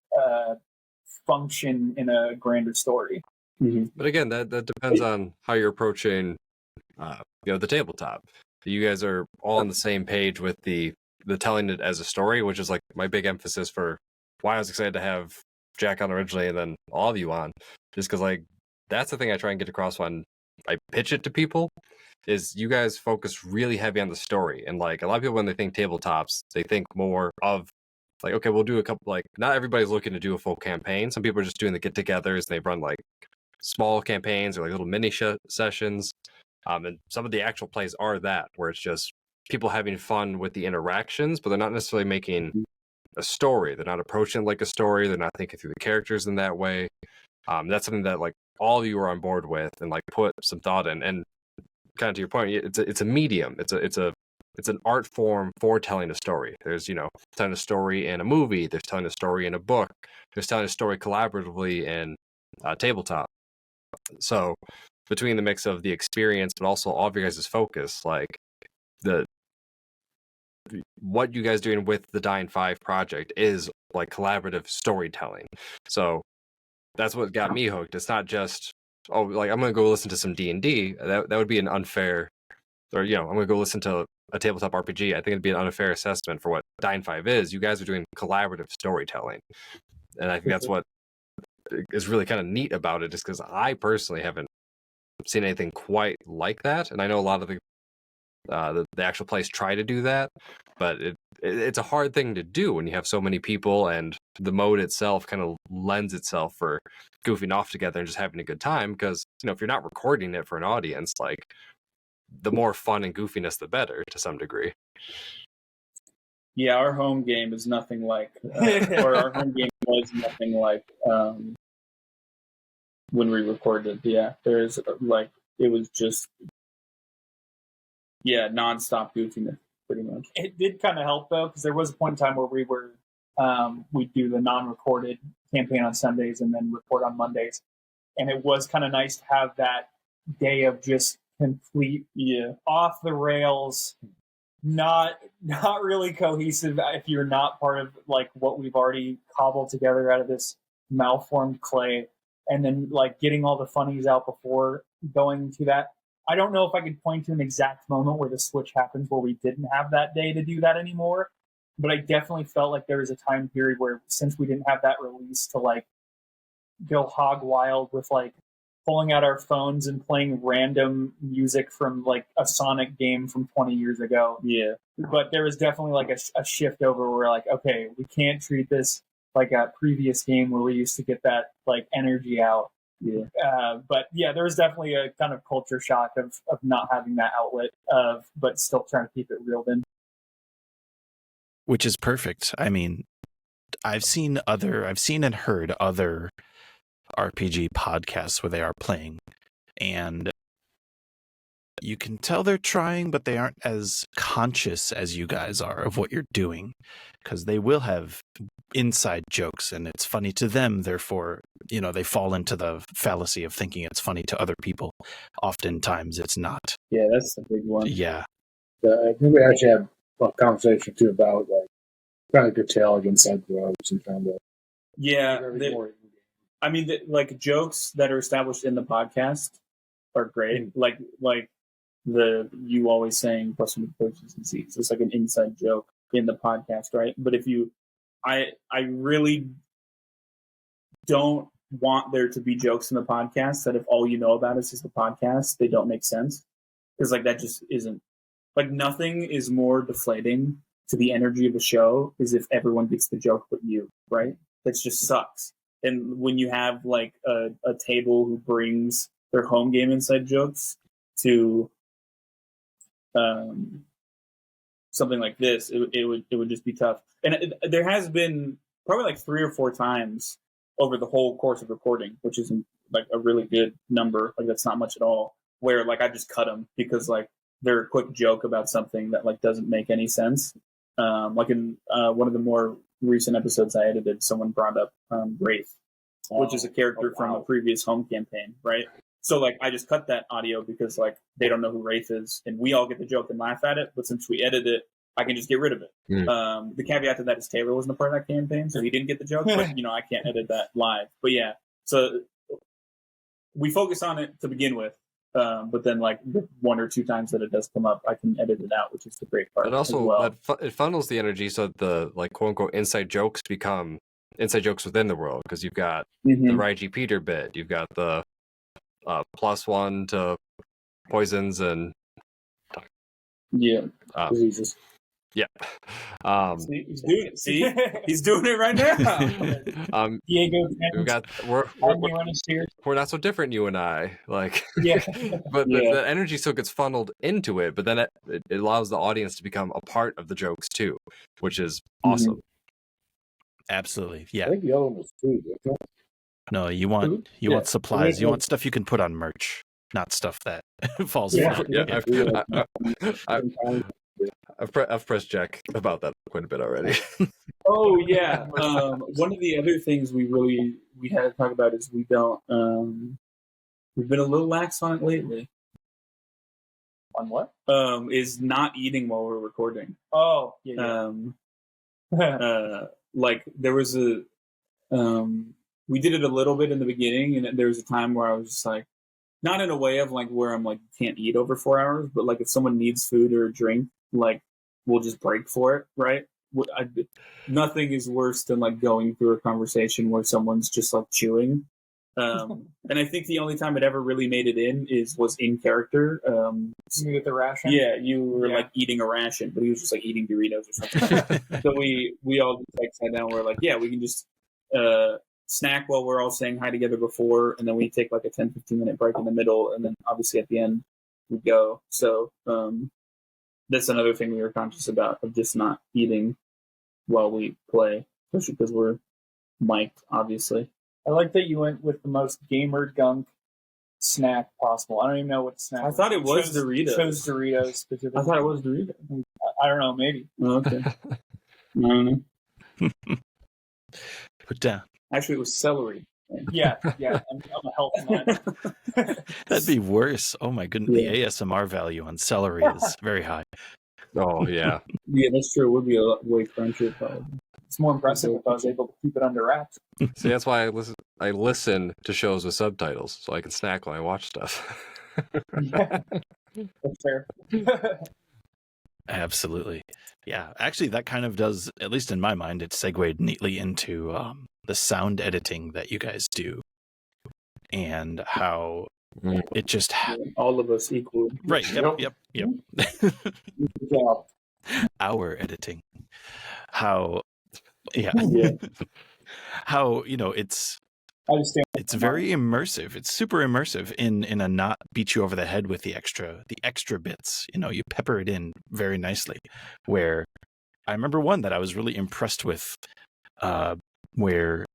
function in a grander story. Mm-hmm. But again, that depends on how you're approaching, the tabletop. You guys are all on the same page with the telling it as a story, which is like my big emphasis for why I was excited to have Jack on originally and then all of you on, just because like that's the thing I try and get across when I pitch it to people. Is you guys focus really heavy on the story, and like a lot of people when they think tabletops, they think more of like, okay, we'll do a couple, like not everybody's looking to do a full campaign. Some people are just doing the get-togethers and they run like small campaigns or like little mini sessions. And some of the actual plays are that, where it's just people having fun with the interactions, but they're not necessarily making a story. They're not approaching it like a story. They're not thinking through the characters in that way. That's something that like all of you are on board with and like put some thought in. And kind of to your point, it's a medium. It's an art form for telling a story. There's, telling a story in a movie. There's telling a story in a book. There's telling a story collaboratively in tabletop. So between the mix of the experience, but also all of your guys' focus, like what you guys doing with the Dying 5 project is like collaborative storytelling. So that's what got me hooked. It's not just, I'm going to go listen to some D&D. That would be an unfair, or, I'm going to go listen to a tabletop RPG. I think it'd be an unfair assessment for what Dying 5 is. You guys are doing collaborative storytelling. And I think that's what is really kind of neat about it, just because I personally haven't seen anything quite like that. And I know a lot of the actual plays try to do that, but it's a hard thing to do when you have so many people, and the mode itself kind of lends itself for goofing off together and just having a good time. Because if you're not recording it for an audience, like the more fun and goofiness the better to some degree. Yeah, our home game is nothing like, or our home game was nothing like when we recorded. Yeah, there's like, it was just, nonstop goofiness, pretty much. It did kind of help though, because there was a point in time where we'd do the non-recorded campaign on Sundays and then record on Mondays, and it was kind of nice to have that day of just complete off the rails, not really cohesive if you're not part of like what we've already cobbled together out of this malformed clay, and then like getting all the funnies out before going to that. I don't know if I could point to an exact moment where the switch happens where we didn't have that day to do that anymore, but I definitely felt like there was a time period where, since we didn't have that release, to like go hog wild with like pulling out our phones and playing random music from like a Sonic game from 20 years ago. Yeah. But there was definitely like a shift over where we're like, okay, we can't treat this like a previous game where we used to get that like energy out. Yeah. But yeah, there was definitely a kind of culture shock of not having that outlet but still trying to keep it reeled in. Which is perfect. I mean, I've seen and heard other RPG podcasts where they are playing, and you can tell they're trying, but they aren't as conscious as you guys are of what you're doing, because they will have inside jokes and it's funny to them. Therefore, they fall into the fallacy of thinking it's funny to other people. Oftentimes it's not. Yeah, that's the big one. Yeah. I think we actually had a conversation too about like trying to curtail like inside jokes and trying to. Yeah. Like jokes that are established in the podcast are great. Like the you always saying plus one approaches and seats. It's like an inside joke in the podcast, right? But if you, I really don't want there to be jokes in the podcast that if all you know about is the podcast, they don't make sense. Because like that just isn't, like nothing is more deflating to the energy of a show is if everyone gets the joke but you, right? That just sucks. And when you have like a table who brings their home game inside jokes to something like this, it would just be tough. And there has been probably like 3 or 4 times over the whole course of recording, which isn't like a really good number. Like that's not much at all. Where like I just cut them because like they're a quick joke about something that like doesn't make any sense. Like in one of the more recent episodes I edited, someone brought up Wraith, which is a character from a previous home campaign, right? So like I just cut that audio because like they don't know who Wraith is, and we all get the joke and laugh at it. But since we edit it, I can just get rid of it. The caveat to that is Taylor wasn't a part of that campaign, so he didn't get the joke. But you know I can't edit that live. But yeah, so we focus on it to begin with. But then, like 1 or 2 times that it does come up, I can edit it out, which is the great part. And also, as well. it funnels the energy so the like quote unquote inside jokes become inside jokes within the world, because you've got the Raiji Peter bit, you've got the +1 to poisons and diseases. Yeah. He's doing it. See, he's doing it right now. Diego, we're not so different, you and I. Like, yeah, but the energy still gets funneled into it. But then it allows the audience to become a part of the jokes too, which is awesome. Absolutely, yeah. I think the other one was food. No, you want supplies. You want stuff you can put on merch, not stuff that falls apart. Yeah. I've pressed Jack about that quite a bit already. Oh yeah. One of the other things we had to talk about is we don't. We've been a little lax on it lately. On what? Is not eating while we're recording. Oh yeah. Like there was a. We did it a little bit in the beginning, and there was a time where I was just like, not in a way of like where I'm like can't eat over 4 hours, but like if someone needs food or a drink, like we'll just break for it, right? Nothing is worse than like going through a conversation where someone's just like chewing. And I think the only time it ever really made it was in character. You get the ration? Yeah, you were like eating a ration, but he was just like eating Doritos or something. So we all just like sat down. We're like, yeah, we can just snack while we're all saying hi together before, and then we take like a 10-15 minute break in the middle, and then obviously at the end we go. So that's another thing we were conscious about, of just not eating while we play, especially because we're mic'd, obviously. I like that you went with the most gamer gunk snack possible. I don't even know what snack. I thought it was Doritos. Chose Doritos specifically. I thought it was Doritos. I don't know, maybe. Oh, okay. I don't know. Put down. Actually, it was celery. Yeah. I'm a health man. That'd be worse. Oh my goodness, the ASMR value on celery is very high. Oh yeah. Yeah, that's true. It would be a lot way crunchier, probably. It's more impressive if I was able to keep it under wraps. See, that's why I listen to shows with subtitles, so I can snack while I watch stuff. That's fair. Absolutely. Yeah. Actually, that kind of does, at least in my mind, it segued neatly into the sound editing that you guys do, and how it just all of us equal. Right. Yep. Our editing. How how it's very immersive. It's super immersive in a not beat you over the head with the extra bits. You pepper it in very nicely. Where I remember one that I was really impressed with, where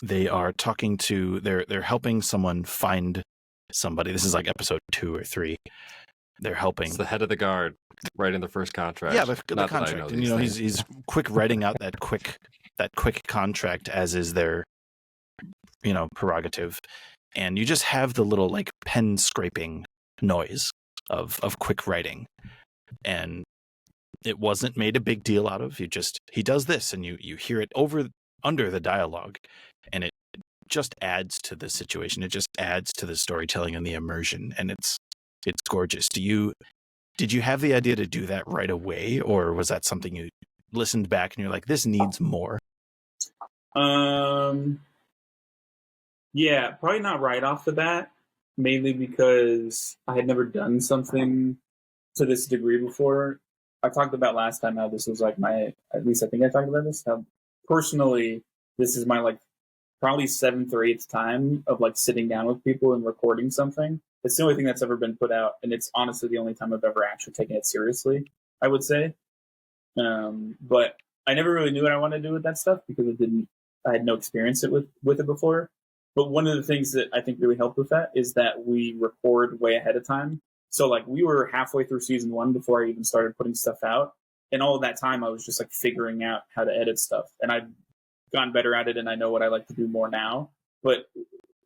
they are talking to they're helping someone find somebody. This is like episode 2 or 3. They're helping. It's the head of the guard, right in the first contract. Yeah, the contract, and he's quick writing out that quick contract, as is their prerogative, and you just have the little like pen scraping noise of quick writing, and it wasn't made a big deal out of. He does this, and you hear it under the dialogue, and it just adds to the situation. It just adds to the storytelling and the immersion, and it's gorgeous. Did you have the idea to do that right away, or was that something you listened back and you're like, this needs more? Yeah, probably not right off the bat, mainly because I had never done something to this degree before. I talked about last time how this was like at least I think I talked about this, how personally this is my like probably 7th or 8th time of like sitting down with people and recording something. It's the only thing that's ever been put out, and it's honestly the only time I've ever actually taken it seriously. I would say. But I never really knew what I wanted to do with that stuff because I had no experience with it before. But one of the things that I think really helped with that is that we record way ahead of time. So like we were halfway through season 1 before I even started putting stuff out. And all of that time I was just like figuring out how to edit stuff. And I've gotten better at it and I know what I like to do more now. But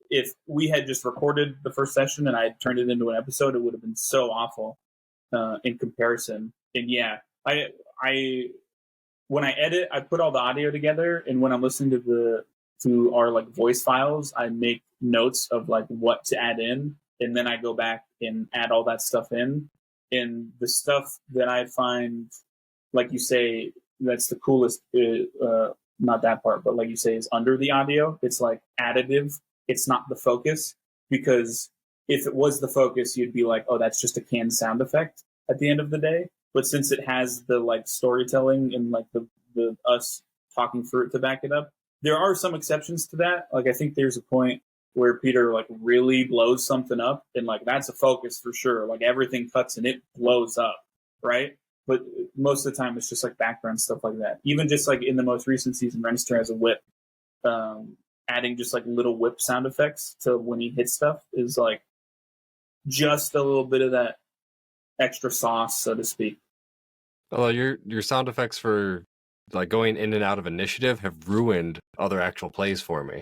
if we had just recorded the first session and I had turned it into an episode, it would have been so awful in comparison. And yeah, I when I edit, I put all the audio together, and when I'm listening to our like voice files, I make notes of like what to add in, and then I go back and add all that stuff in. And the stuff that I find, like you say, that's the coolest, not that part, but like you say, is under the audio. It's like additive. It's not the focus, because if it was the focus, you'd be like, oh, that's just a canned sound effect at the end of the day. But since it has the like storytelling and like the us talking through it to back it up, there are some exceptions to that. Like I think there's a point where Peter like really blows something up, and like that's a focus for sure. Like everything cuts and it blows up, right? But most of the time it's just like background stuff like that. Even just like in the most recent season, Renster has a whip. Adding just like little whip sound effects to when he hits stuff is like just a little bit of that extra sauce, so to speak. Although your sound effects for like going in and out of initiative have ruined other actual plays for me,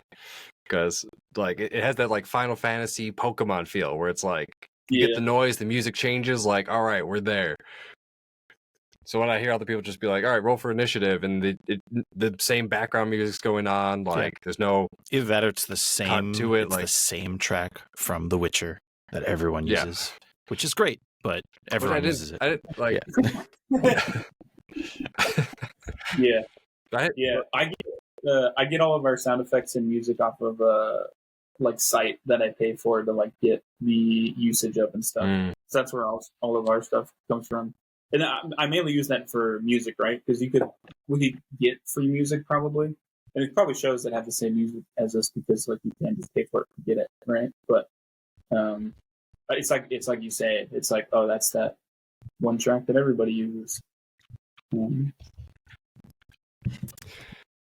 because like it has that like Final Fantasy Pokemon feel where it's like you get the noise, the music changes, like all right, we're there. So when I hear other people just be like, all right, roll for initiative, and the same background music's going on, like there's no either that or it's the same to it, it's like the same track from The Witcher that everyone uses, which is great, but everyone uses it. I didn't like. Yeah. I get all of our sound effects and music off of a like site that I pay for to like get the usage of and stuff. So that's where all of our stuff comes from. And I mainly use that for music, right? Because we could get free music probably, and it probably shows that have the same music as us because like you can just pay for it to get it, right? But it's like you say, it's like, oh, that's that one track that everybody uses. All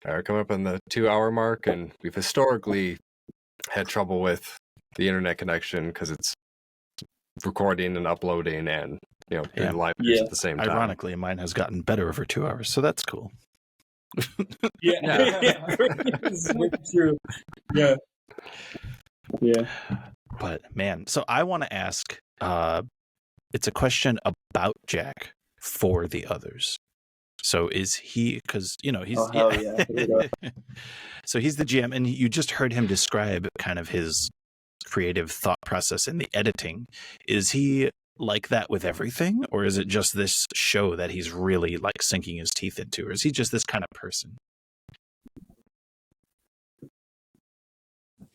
right, coming up on the 2-hour mark, and we've historically had trouble with the internet connection because it's recording and uploading and doing live at the same time. Ironically, mine has gotten better over 2 hours, so that's cool. It's true. Yeah. But man, so I want to ask. It's a question about Jack for the others. So is he? Because he's so he's the GM, and you just heard him describe kind of his creative thought process in the editing. Is he like that with everything, or is it just this show that he's really like sinking his teeth into, or is he just this kind of person?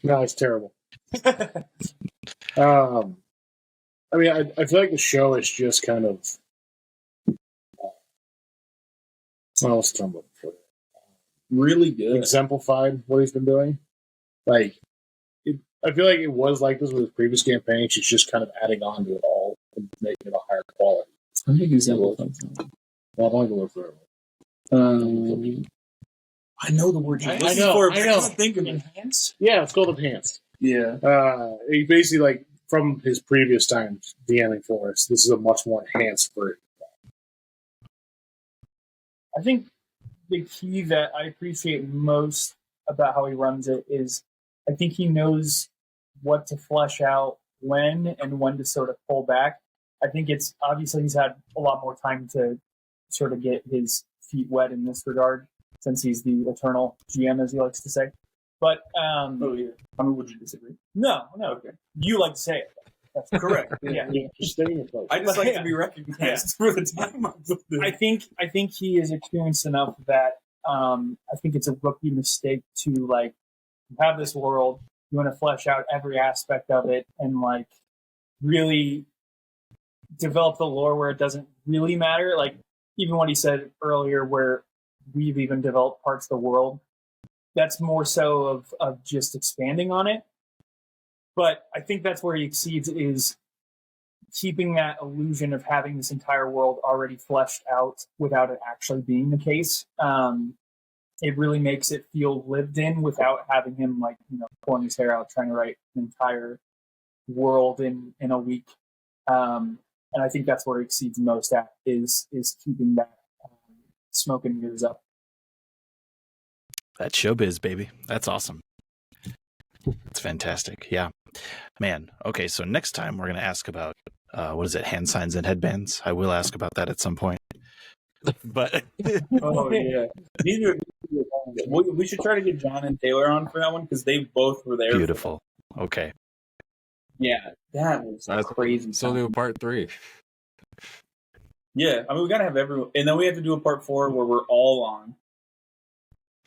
No, it's terrible. I mean, I feel like the show is just kind of what's the term I'm looking for? Really good. Exemplified what he's been doing. Like, I feel like it was like this with his previous campaigns. He's just kind of adding on to it all and making it a higher quality. I think exemplified. Well, I'm going to look for it. I know the word. I know. I can't think of enhance. Yeah, it's called enhance. Yeah. He basically, like, from his previous times DMing for us, this is a much more enhanced version. I think the key that I appreciate most about how he runs it is I think he knows what to flesh out when and when to sort of pull back. I think it's obviously he's had a lot more time to sort of get his feet wet in this regard since he's the eternal GM, as he likes to say. But I mean, would you disagree? No. Okay. You like to say it. That's correct. Yeah. Just stay in your place. I just like to be recognized for the time. I think he is experienced enough that I think it's a rookie mistake to like have this world. You want to flesh out every aspect of it and like really develop the lore where it doesn't really matter. Like even what he said earlier, where we've even developed parts of the world. That's more so of just expanding on it. But I think that's where he exceeds is keeping that illusion of having this entire world already fleshed out without it actually being the case. It really makes it feel lived in without having him pulling his hair out trying to write an entire world in a week. And I think that's where he exceeds most at is keeping that smoke and mirrors up. That's showbiz, baby. That's awesome. It's fantastic. Yeah, man. Okay, so next time we're going to ask about what is it, hand signs and headbands. I will ask about that at some point. But oh yeah, we should try to get John and Taylor on for that one because they both were there. Beautiful. Okay. Yeah, that was crazy. So do a part 3. Yeah, I mean we gotta have everyone, and then we have to do a part 4 where we're all on.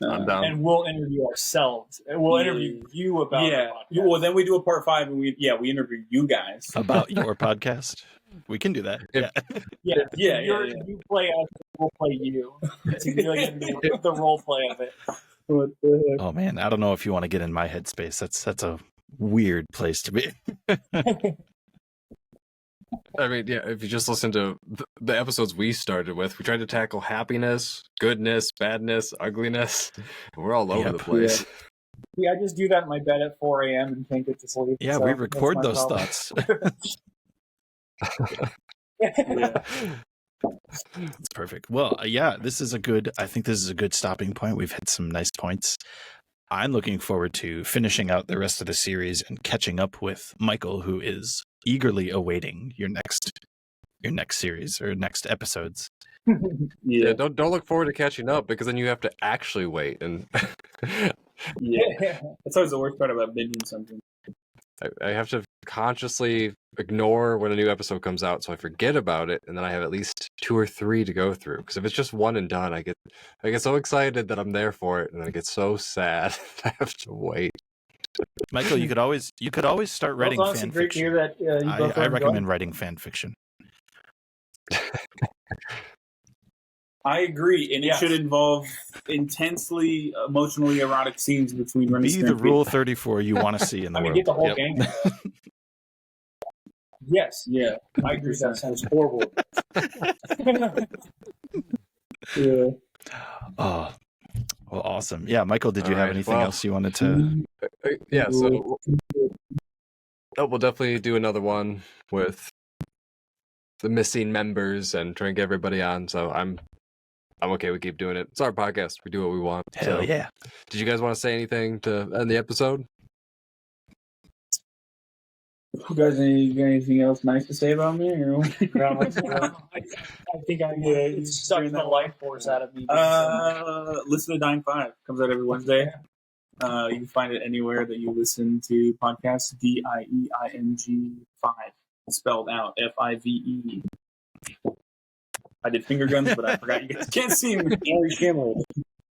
I'm down. And we'll interview ourselves. And we'll interview you about our podcast. Well, then we do a part 5, and we interview you guys about your podcast. We can do that. Yeah. You play us, we'll play you. It's really the role play of it. Oh man, I don't know if you want to get in my headspace. That's a weird place to be. I mean, yeah, if you just listen to the episodes we started with, we tried to tackle happiness, goodness, badness, ugliness. We're all over the place. Yeah, I just do that in my bed at 4 a.m. and can't get to sleep. Yeah, so we record those thoughts. That's perfect. Well, yeah, I think this is a good stopping point. We've hit some nice points. I'm looking forward to finishing out the rest of the series and catching up with Michael, who is eagerly awaiting your next series or next episodes. Yeah, don't look forward to catching up because then you have to actually wait. And yeah, that's always the worst part about binging something. I have to consciously ignore when a new episode comes out, so I forget about it, and then I have at least 2 or 3 to go through. Because if it's just one and done, I get so excited that I'm there for it, and then I get so sad that I have to wait. Michael, you could always start writing fan fiction. I recommend writing fan fiction. I agree, and it should involve intensely emotionally erotic scenes between Renny Be the Rule 34 you want to see in the world. Get the whole gang. Yes. Yeah. I agree. That sounds horrible. Yeah. Oh, well, awesome. Yeah, Michael, did you have anything else you wanted to? Yeah, so we'll definitely do another one with the missing members and try and get everybody on. So I'm okay. We keep doing it. It's our podcast. We do what we want. Hell yeah. Did you guys want to say anything to end the episode? You guys got anything else nice to say about me? Or? I think I sucked the life force out of me. Listen to Dying 5. Comes out every Wednesday. You can find it anywhere that you listen to podcasts. DIEING 5. Spelled out FIVE. I did finger guns, but I forgot you guys can't see me.